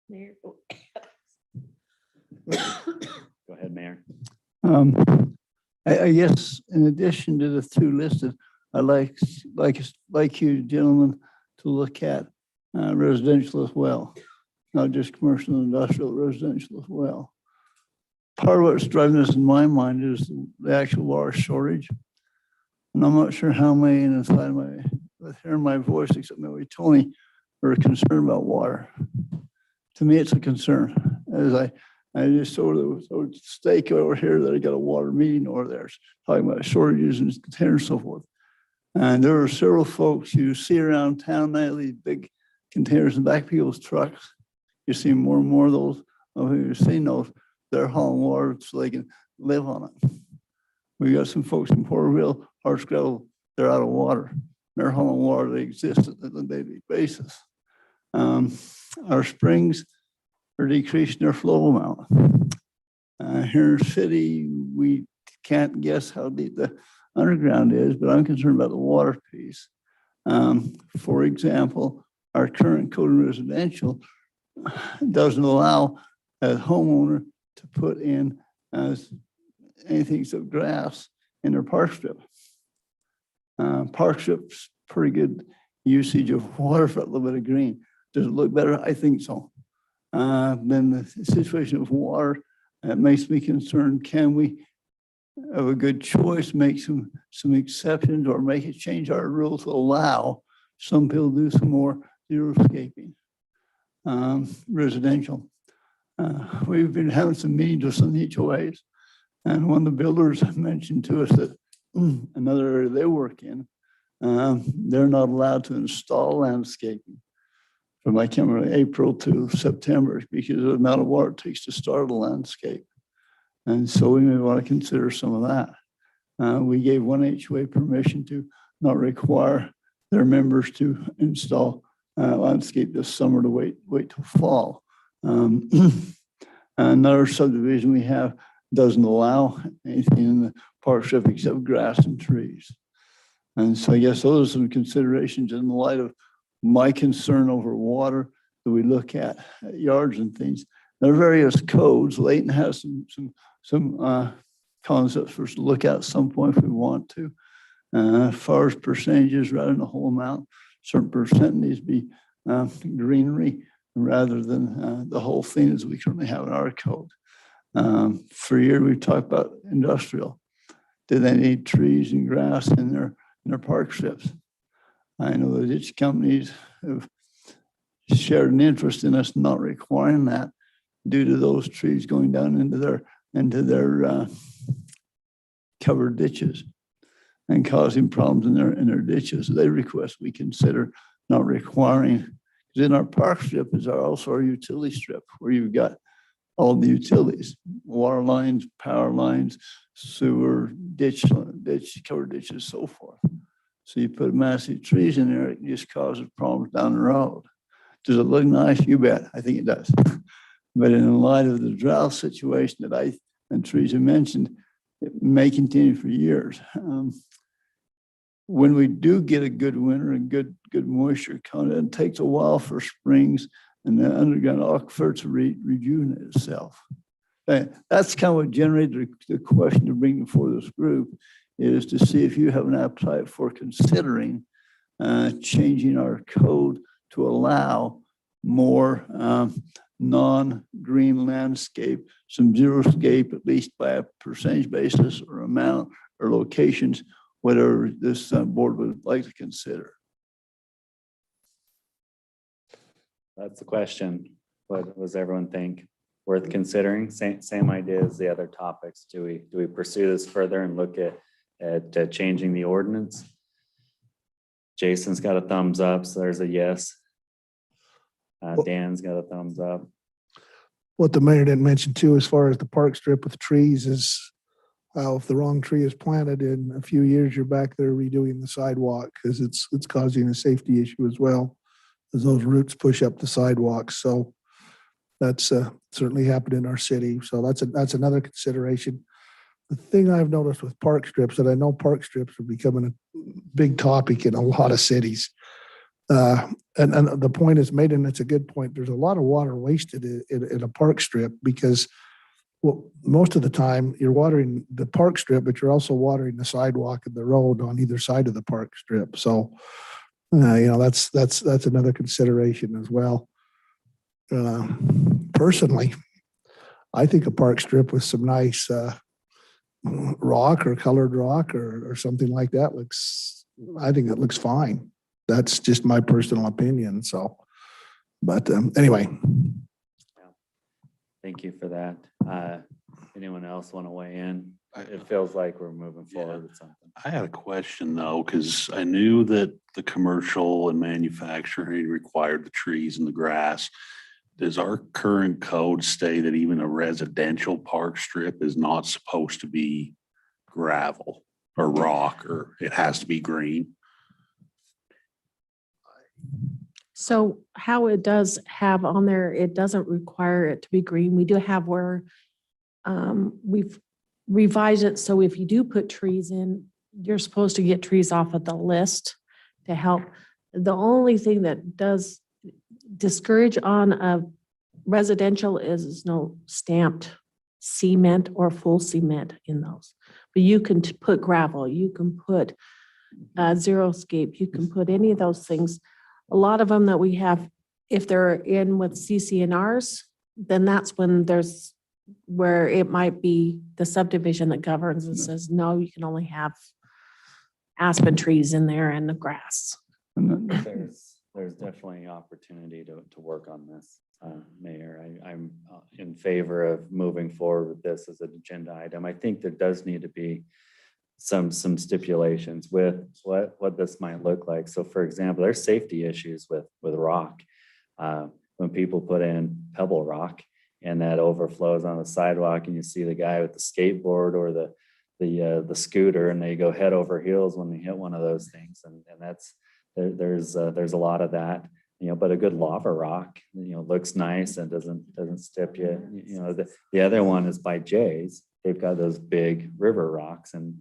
Mayor, go Go ahead, Mayor. I guess in addition to the two listed, I like you gentlemen to look at residential as well, not just commercial and industrial, residential as well. Part of what's driving this in my mind is the actual water shortage. And I'm not sure how many inside with hearing my voice, except maybe Tony, are concerned about water. To me, it's a concern. As I just saw the stake over here that I got a water meeting over there talking about shortages and containers and so forth. And there are several folks you see around town now, these big containers in the back of people's trucks. You see more and more of those. You've seen those. They're hauling water so they can live on it. We got some folks in Porterville, Hartsgrove, they're out of water. They're hauling water that exists on a daily basis. Our springs are decreasing their flow amount. Here in the city, we can't guess how deep the underground is, but I'm concerned about the water piece. For example, our current code in residential doesn't allow a homeowner to put in anything except grass in their park strip. Park strip's pretty good usage of water for a little bit of green. Does it look better? I think so. Then the situation of water makes me concerned. Can we have a good choice, make some exceptions, or make it change our rules to allow some people to do some more zero-scaping residential? We've been having some meetings with some HOAs, and one of the builders mentioned to us that another area they work in, they're not allowed to install landscaping from, I can't remember, April to September because of the amount of water it takes to start a landscape. And so we may want to consider some of that. We gave one HOA permission to not require their members to install landscape this summer, to wait till fall. Another subdivision we have doesn't allow anything in the park strip except grass and trees. And so I guess those are some considerations in the light of my concern over water that we look at yards and things. There are various codes. Layton has some concepts for us to look at some point if we want to. As far as percentages rather than the whole amount, certain percent needs to be greenery rather than the whole thing as we currently have in our code. For a year, we've talked about industrial. Do they need trees and grass in their park strips? I know the ditch companies have shared an interest in us not requiring that due to those trees going down into their covered ditches and causing problems in their ditches. They request we consider not requiring, because in our park strip is also our utility strip where you've got all the utilities, water lines, power lines, sewer, ditch, covered ditches, so forth. So you put massive trees in there, it just causes problems down the road. Does it look nice? You bet. I think it does. But in light of the drought situation that and Teresa mentioned, it may continue for years. When we do get a good winter and good moisture content, it takes a while for springs and the underground aquifer to rejuvenate itself. That's kind of what generated the question to bring before this group, is to see if you have an appetite for considering changing our code to allow more non-green landscape, some zero-scape, at least by a percentage basis or amount or locations, whatever this board would like to consider. That's the question. What does everyone think? Worth considering? Same idea as the other topics. Do we pursue this further and look at changing the ordinance? Jason's got a thumbs up, so there's a yes. Dan's got a thumbs up. What the mayor didn't mention too, as far as the park strip with trees, is how if the wrong tree is planted in a few years, you're back there redoing the sidewalk because it's causing a safety issue as well, as those roots push up the sidewalk. So That's certainly happened in our city. So that's another consideration. The thing I've noticed with park strips, and I know park strips are becoming a big topic in a lot of cities. And the point is made, and it's a good point. There's a lot of water wasted in a park strip because, well, most of the time you're watering the park strip, but you're also watering the sidewalk and the road on either side of the park strip. So, that's another consideration as well. Personally, I think a park strip with some nice rock or colored rock or something like that I think it looks fine. That's just my personal opinion. So, but anyway. Thank you for that. Anyone else want to weigh in? It feels like we're moving forward with something. I had a question though, because I knew that the commercial and manufacturing required the trees and the grass. Does our current code say that even a residential park strip is not supposed to be gravel or rock, or it has to be green? So how it does have on there, it doesn't require it to be green. We do have where we've revised it. So if you do put trees in, you're supposed to get trees off of the list to help. The only thing that does discourage on a residential is no stamped cement or full cement in those. But you can put gravel, you can put xeriscape, you can put any of those things. A lot of them that we have, if they're in with CCNRs, then that's when there's where it might be the subdivision that governs and says, no, you can only have aspen trees in there and the grass. There's definitely opportunity to work on this, Mayor. I'm in favor of moving forward with this as an agenda item. I think there does need to be some stipulations with what this might look like. So for example, there's safety issues with rock. When people put in pebble rock and that overflows on the sidewalk and you see the guy with the skateboard or the scooter and they go head over heels when they hit one of those things. And that's, there's a lot of that, but a good lava rock, looks nice and doesn't stip you. The other one is by Jay's. They've got those big river rocks and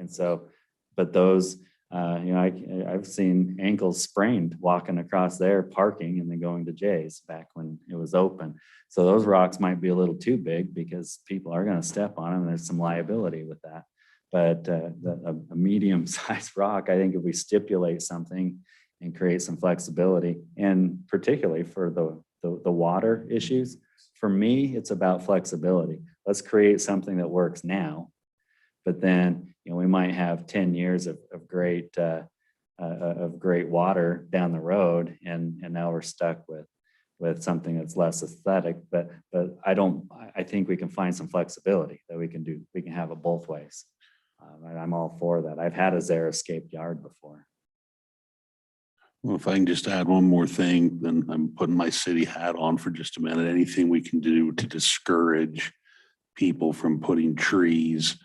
so, but those, I've seen ankles sprained walking across there, parking and then going to Jay's back when it was open. So those rocks might be a little too big because people are going to step on them. There's some liability with that. But a medium-sized rock, I think if we stipulate something and create some flexibility, and particularly for the water issues, for me, it's about flexibility. Let's create something that works now, but then we might have 10 years of great water down the road, and now we're stuck with something that's less aesthetic. But I think we can find some flexibility that we can have it both ways. And I'm all for that. I've had a xeriscaped yard before. Well, if I can just add one more thing, then I'm putting my city hat on for just a minute. Anything we can do to discourage people from putting trees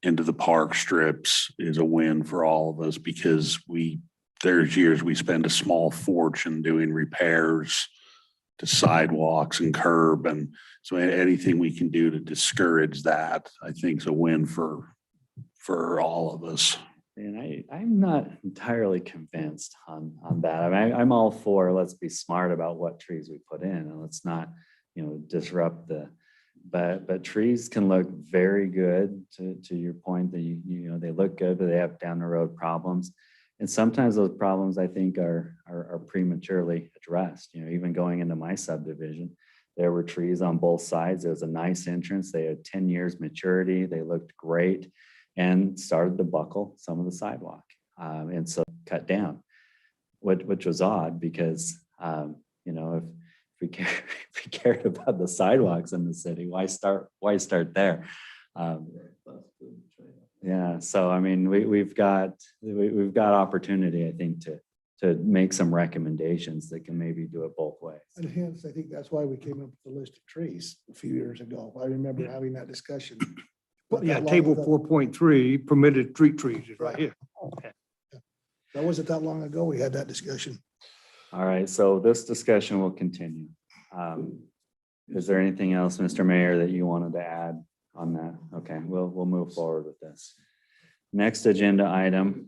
into the park strips is a win for all of us, because there's years we spend a small fortune doing repairs to sidewalks and curb. And so anything we can do to discourage that, I think is a win for all of us. And I'm not entirely convinced on that. I mean, I'm all for, let's be smart about what trees we put in and let's not, disrupt but trees can look very good to your point that they look good, but they have down the road problems. And sometimes those problems I think are prematurely addressed. Even going into my subdivision, there were trees on both sides. It was a nice entrance. They had 10 years maturity. They looked great and started to buckle some of the sidewalk. And so cut down, which was odd because, if we cared about the sidewalks in the city, why start there? Yeah, so I mean, we've got opportunity, I think, to make some recommendations that can maybe do it both ways. And hence, I think that's why we came up with the list of trees a few years ago. I remember having that discussion. Well, yeah, Not that long table ago. 4.3 permitted street trees is right here. That wasn't that long ago we had that discussion. All right, so this discussion will continue. Is there anything else, Mr. Mayor, that you wanted to add on that? Okay, we'll move forward with this. Next agenda item,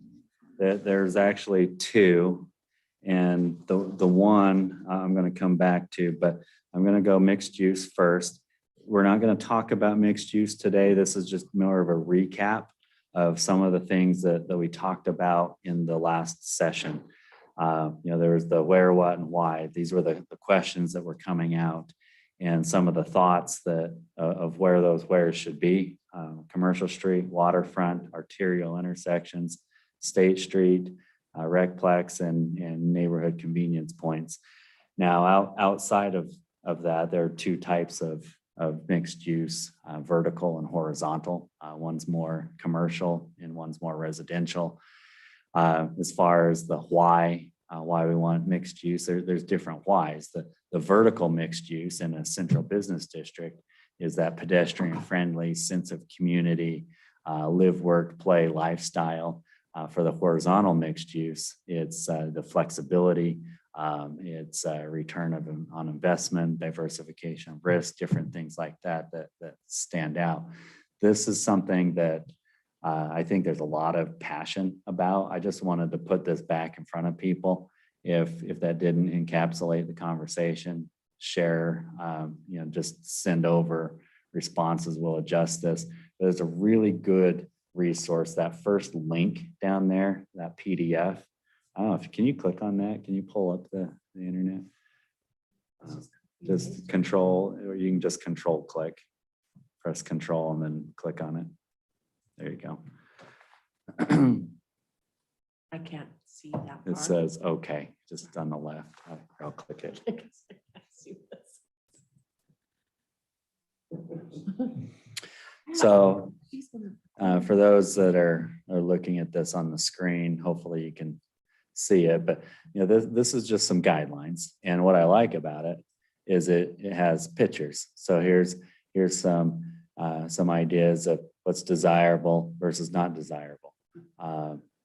there's actually two. And the one I'm going to come back to, but I'm going to go mixed use first. We're not going to talk about mixed use today. This is just more of a recap of some of the things that we talked about in the last session. There was the where, what, and why. These were the questions that were coming out, and some of the thoughts that of where those wheres should be. Commercial Street, waterfront, arterial intersections, State Street, recplex, and neighborhood convenience points. Now, outside of that, there are two types of mixed use, vertical and horizontal. One's more commercial and one's more residential. As far as the why we want mixed use, there's different whys. The vertical mixed use in a central business district is that pedestrian friendly sense of community, live, work, play, lifestyle. For the horizontal mixed use, it's the flexibility, it's return on investment, diversification of risk, different things like that stand out. This is something that I think there's a lot of passion about. I just wanted to put this back in front of people. If that didn't encapsulate the conversation, share, just send over responses. We'll adjust this. There's a really good resource, that first link down there, that PDF. I don't know can you click on that? Can you pull up the internet? Just control, or you can just control click, press control and then click on it. There you go. I can't see that It part. says, okay, just on the left. I'll click it. So for those that are looking at this on the screen, hopefully you can see it, but this is just some guidelines. And what I like about it is it has pictures. So here's some ideas of what's desirable versus not desirable.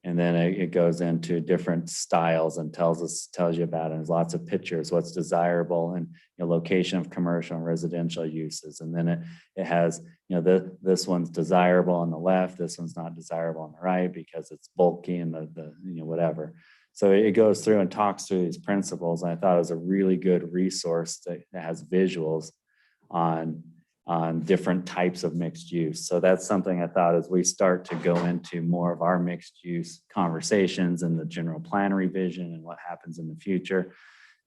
And then it goes into different styles and tells you about it. There's lots of pictures, what's desirable, and location of commercial and residential uses. And then it has, this one's desirable on the left, this one's not desirable on the right because it's bulky and the whatever. So it goes through and talks through these principles. And I thought it was a really good resource that has visuals on different types of mixed use. So that's something I thought as we start to go into more of our mixed use conversations and the general plan revision and what happens in the future,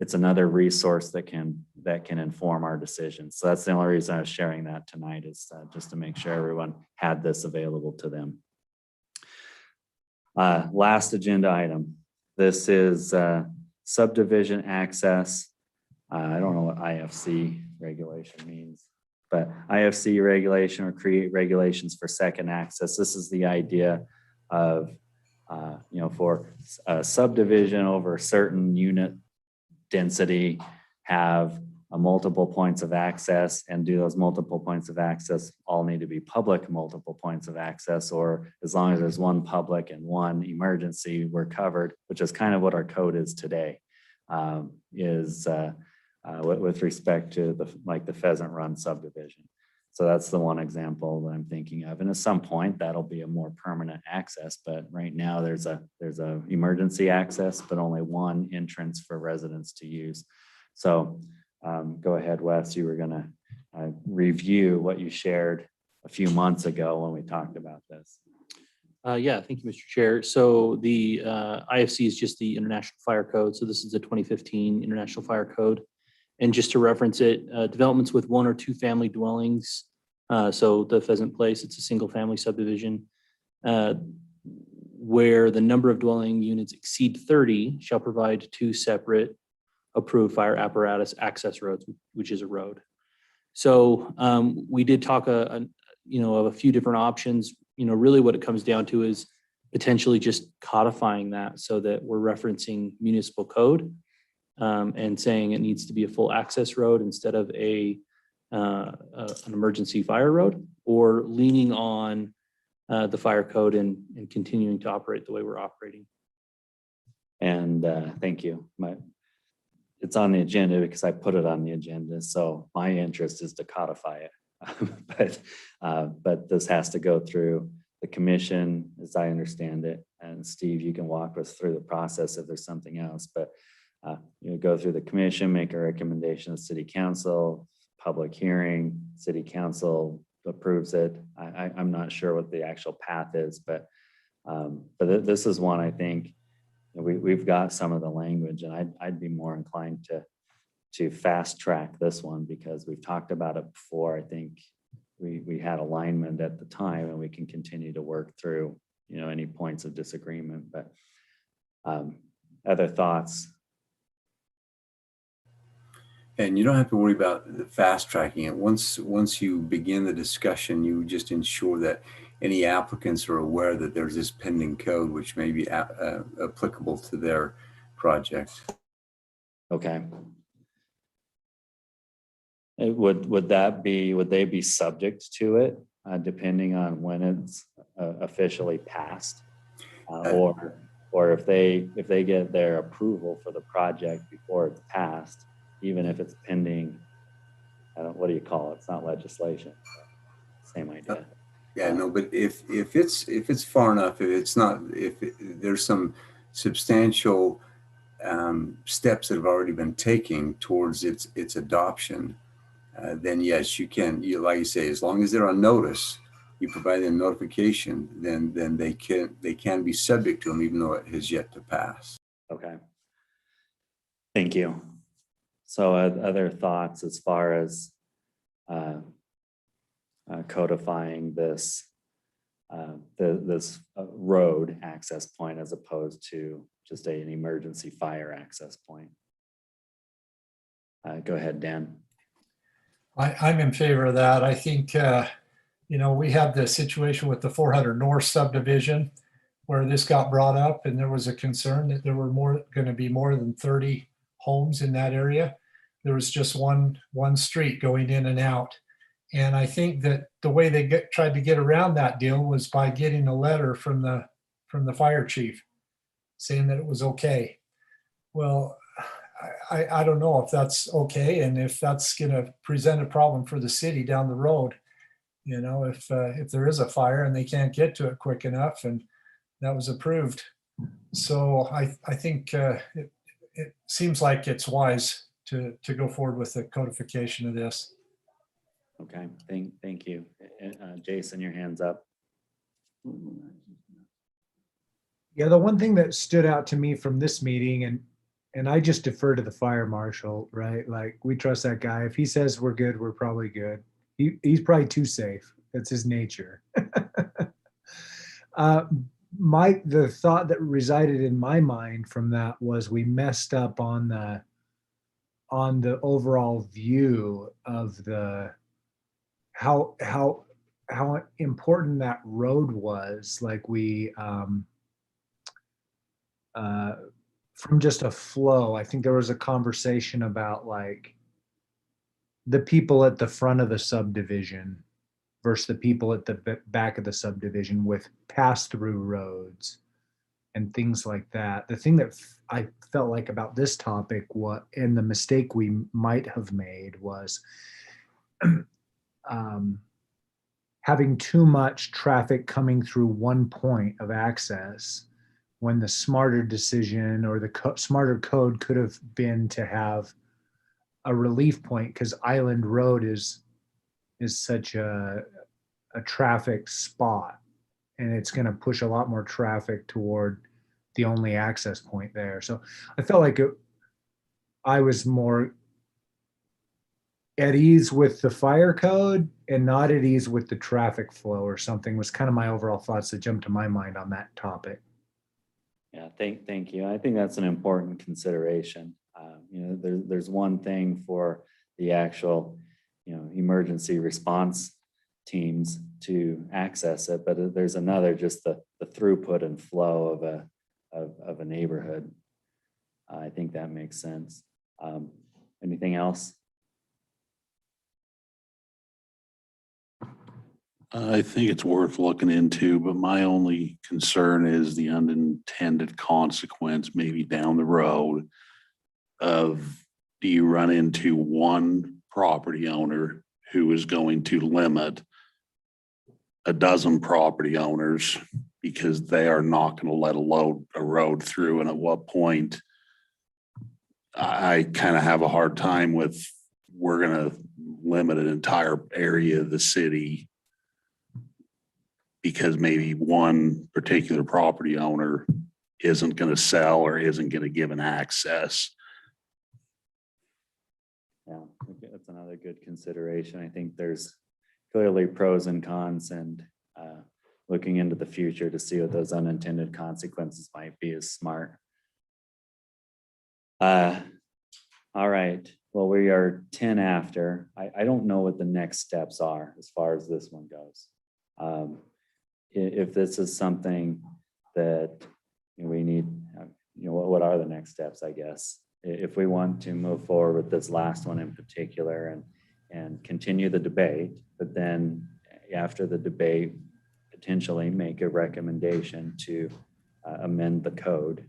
it's another resource that can inform our decisions. So that's the only reason I was sharing that tonight, is just to make sure everyone had this available to them. Last agenda item. This is subdivision access. I don't know what IFC regulation means, but IFC regulation, or create regulations for second access. This is the idea of, for a subdivision over a certain unit density, have multiple points of access, and do those multiple points of access all need to be public multiple points of access, or as long as there's one public and one emergency, we're covered, which is kind of what our code is today, with respect to the Pheasant Run subdivision. So that's the one example that I'm thinking of. And at some point that'll be a more permanent access, but right now there's a emergency access, but only one entrance for residents to use. So go ahead, Wes, you were gonna review what you shared a few months ago when we talked about this. Yeah, thank you, Mr. Chair. So the IFC is just the International Fire Code. So this is the 2015 International Fire Code. And just to reference it, developments with one or two family dwellings. So the Pheasant Place, it's a single family subdivision where the number of dwelling units exceed 30 shall provide two separate approved fire apparatus access roads, which is a road. So we did talk of a few different options. Really what it comes down to is potentially just codifying that so that we're referencing municipal code and saying it needs to be a full access road instead of an emergency fire road, or leaning on the fire code and continuing to operate the way we're operating. And thank you. it's on the agenda because I put it on the agenda. So my interest is to codify it. But this has to go through the commission, as I understand it. And Steve, you can walk us through the process if there's something else, but go through the commission, make a recommendation to city council, public hearing, city council approves it. I'm not sure what the actual path is, but this is one I think we've got some of the language, and I'd be more inclined to fast track this one because we've talked about it before. I think we had alignment at the time, and we can continue to work through any points of disagreement. But other thoughts? And you don't have to worry about the fast tracking it. Once you begin the discussion, you just ensure that any applicants are aware that there's this pending code, which may be applicable to their project. Okay. Would they be subject to it depending on when it's officially passed? Or if they get their approval for the project before it's passed, even if it's pending, what do you call it? It's not legislation. Same idea. Yeah, no, but if it's far enough, if there's some substantial steps that have already been taken towards its adoption, then yes, you can. Like you say, as long as they're on notice, you provide them notification, then they can be subject to them, even though it has yet to pass. Okay. Thank you. So other thoughts as far as codifying this road access point as opposed to just an emergency fire access point? Go ahead, Dan. I'm in favor of that. I think, we have the situation with the 400 North subdivision where this got brought up, and there was a concern that there were going to be more than 30 homes in that area. There was just one street going in and out. And I think that the way they tried to get around that deal was by getting a letter from the fire chief saying that it was okay. Well, I don't know if that's okay, and if that's going to present a problem for the city down the road. If there is a fire and they can't get to it quick enough, and that was approved. So I think it seems like it's wise to go forward with the codification of this. Okay, thank you. Jason, your hand's up. Yeah, the one thing that stood out to me from this meeting, and I just defer to the fire marshal, right? Like, we trust that guy. If he says we're good, we're probably good. He's probably too safe. That's his nature. The thought that resided in my mind from that was we messed up on the overall view of how important that road was. Like from just a flow, I think there was a conversation about like the people at the front of the subdivision versus the people at the back of the subdivision with pass-through roads and things like that. The thing that I felt like about this topic, and the mistake we might have made, was having too much traffic coming through one point of access, when the smarter decision or the smarter code could have been to have a relief point, because Island Road is such a traffic spot, and it's going to push a lot more traffic toward the only access point there. So I felt like I was more at ease with the fire code and not at ease with the traffic flow or something, was kind of my overall thoughts that jumped to my mind on that topic. Yeah, thank you. I think that's an important consideration. There's one thing for the actual, emergency response teams to access it, but there's another, just the throughput and flow of a neighborhood. I think that makes sense. Anything else? I think it's worth looking into, but my only concern is the unintended consequence, maybe down the road, of do you run into one property owner who is going to limit a dozen property owners because they are not going to let a road through? And at what point I kind of have a hard time with, we're going to limit an entire area of the city because maybe one particular property owner isn't going to sell or isn't going to give an access. Yeah, okay, that's another good consideration. I think there's clearly pros and cons, and looking into the future to see what those unintended consequences might be is smart. All right, well, we are 10 after. I don't know what the next steps are as far as this one goes. If this is something that we need, what are the next steps, I guess? If we want to move forward with this last one in particular and continue the debate, but then after the debate, potentially make a recommendation to amend the code.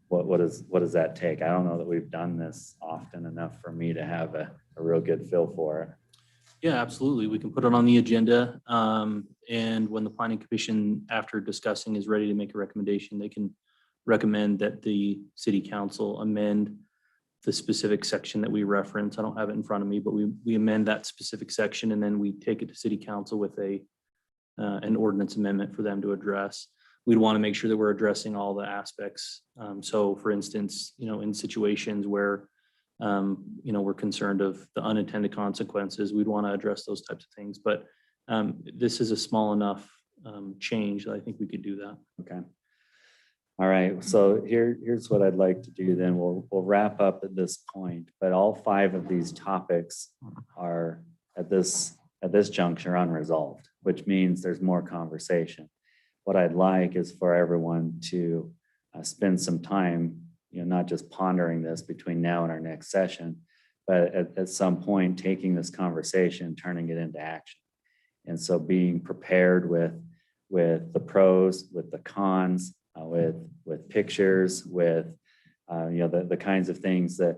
What does that take? I don't know that we've done this often enough for me to have a real good feel for it. Yeah, absolutely. We can put it on the agenda. And when the planning commission, after discussing, is ready to make a recommendation, they can recommend that the city council amend the specific section that we reference. I don't have it in front of me, but we amend that specific section, and then we take it to city council with an ordinance amendment for them to address. We'd want to make sure that we're addressing all the aspects. So for instance, in situations where we're concerned of the unintended consequences, we'd want to address those types of things. But this is a small enough change that I think we could do that. Okay. All right, so here's what I'd like to do then. We'll wrap up at this point, but all 5 of these topics are at this juncture unresolved, which means there's more conversation. What I'd like is for everyone to spend some time, not just pondering this between now and our next session, but at some point taking this conversation, turning it into action. And so being prepared with the pros, with the cons, with pictures, with the kinds of things that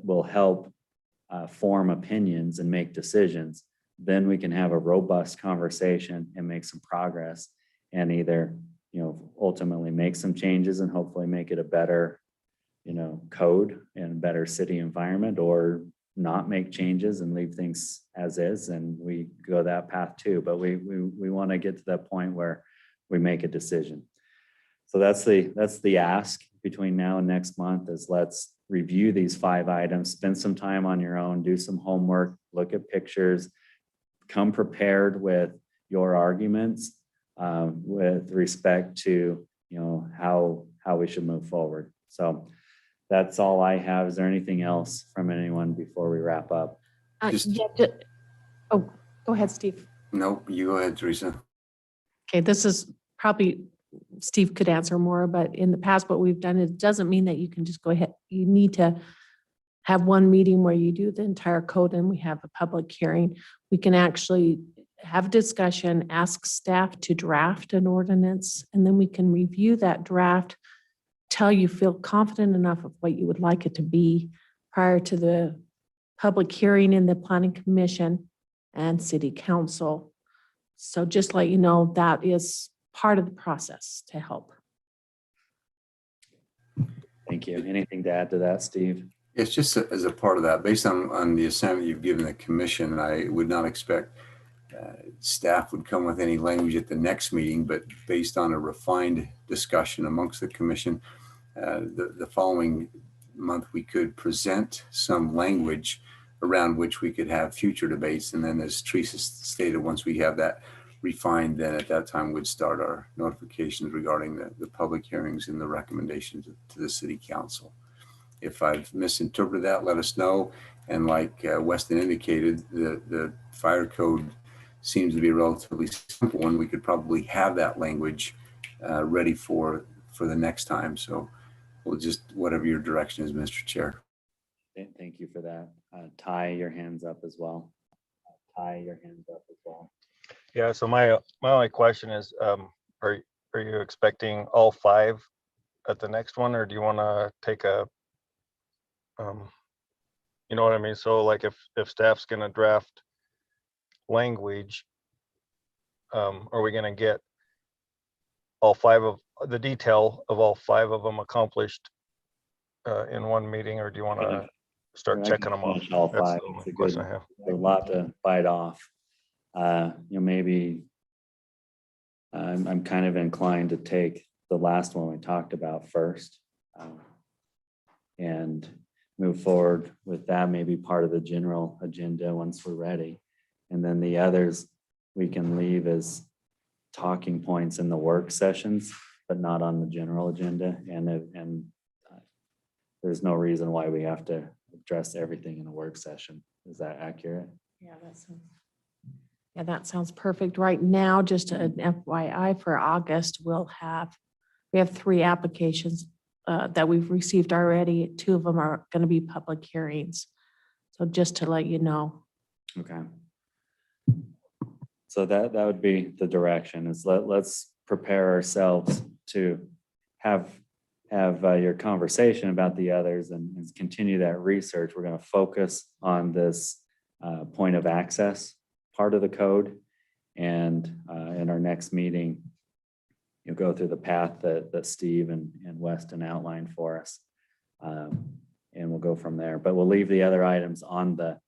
will help form opinions and make decisions, then we can have a robust conversation and make some progress, and either ultimately make some changes and hopefully make it a better code and a better city environment, or not make changes and leave things as is, and we go that path too. But we want to get to that point where we make a decision. So that's the ask between now and next month, is let's review these 5 items, spend some time on your own, do some homework, look at pictures, come prepared with your arguments with respect to how we should move forward. So that's all I have. Is there anything else from anyone before we wrap up? Oh, go ahead, Steve. Nope, you go ahead, Teresa. Okay, this is probably, Steve could answer more, but in the past, what we've done, it doesn't mean that you can just go ahead. You need to have one meeting where you do the entire code and we have a public hearing. We can actually have a discussion, ask staff to draft an ordinance, and then we can review that draft till you feel confident enough of what you would like it to be prior to the public hearing in the planning commission and city council. So just let you know, that is part of the process to help. Thank you. Anything to add to that, Steve? It's just as a part of that, based on the assignment you've given the commission, I would not expect staff would come with any language at the next meeting, but based on a refined discussion amongst the commission, the following month, we could present some language around which we could have future debates. And then, as Teresa stated, once we have that refined, then at that time would start our notifications regarding the public hearings and the recommendations to the city council. If I've misinterpreted that, let us know. And like Weston indicated, the fire code seems to be a relatively simple one. We could probably have that language ready for the next time. So we'll just, whatever your direction is, Mr. Chair. Thank you for that. Ty, your hands up as well. Ty, your hands up as well. Yeah, so my only question is, are you expecting all 5 at the next one, or do you want to take a You know what I mean? So like if staff's gonna draft language, are we gonna get all 5 of the detail of all 5 of them accomplished in one meeting, or do you want Yeah. to start I can checking them off? finish all That's 5. the only It's a question good, I have. a lot to bite off. Maybe I'm kind of inclined to take the last one we talked about first, and move forward with that, maybe part of the general agenda once we're ready. And then the others we can leave as talking points in the work sessions, but not on the general agenda. And there's no reason why we have to address everything in a work session. Is that accurate? Yeah, that sounds perfect. Right now, just an FYI for August, we have 3 applications that we've received already. 2 of them are going to be public hearings. So just to let you know. Okay. So that would be the direction, is let's prepare ourselves to have your conversation about the others and continue that research. We're going to focus on this point of access part of the code. And in our next meeting, you'll go through the path that Steve and Weston outlined for us. And we'll go from there, but we'll leave the other items on the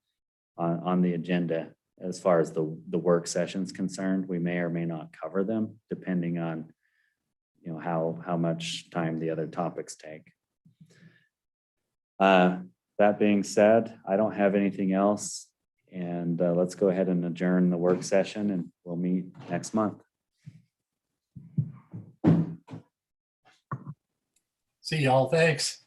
agenda. As far as the work session's concerned, we may or may not cover them depending on, how much time the other topics take. That being said, I don't have anything else. And let's go ahead and adjourn the work session, and we'll meet next month. See y'all. Thanks.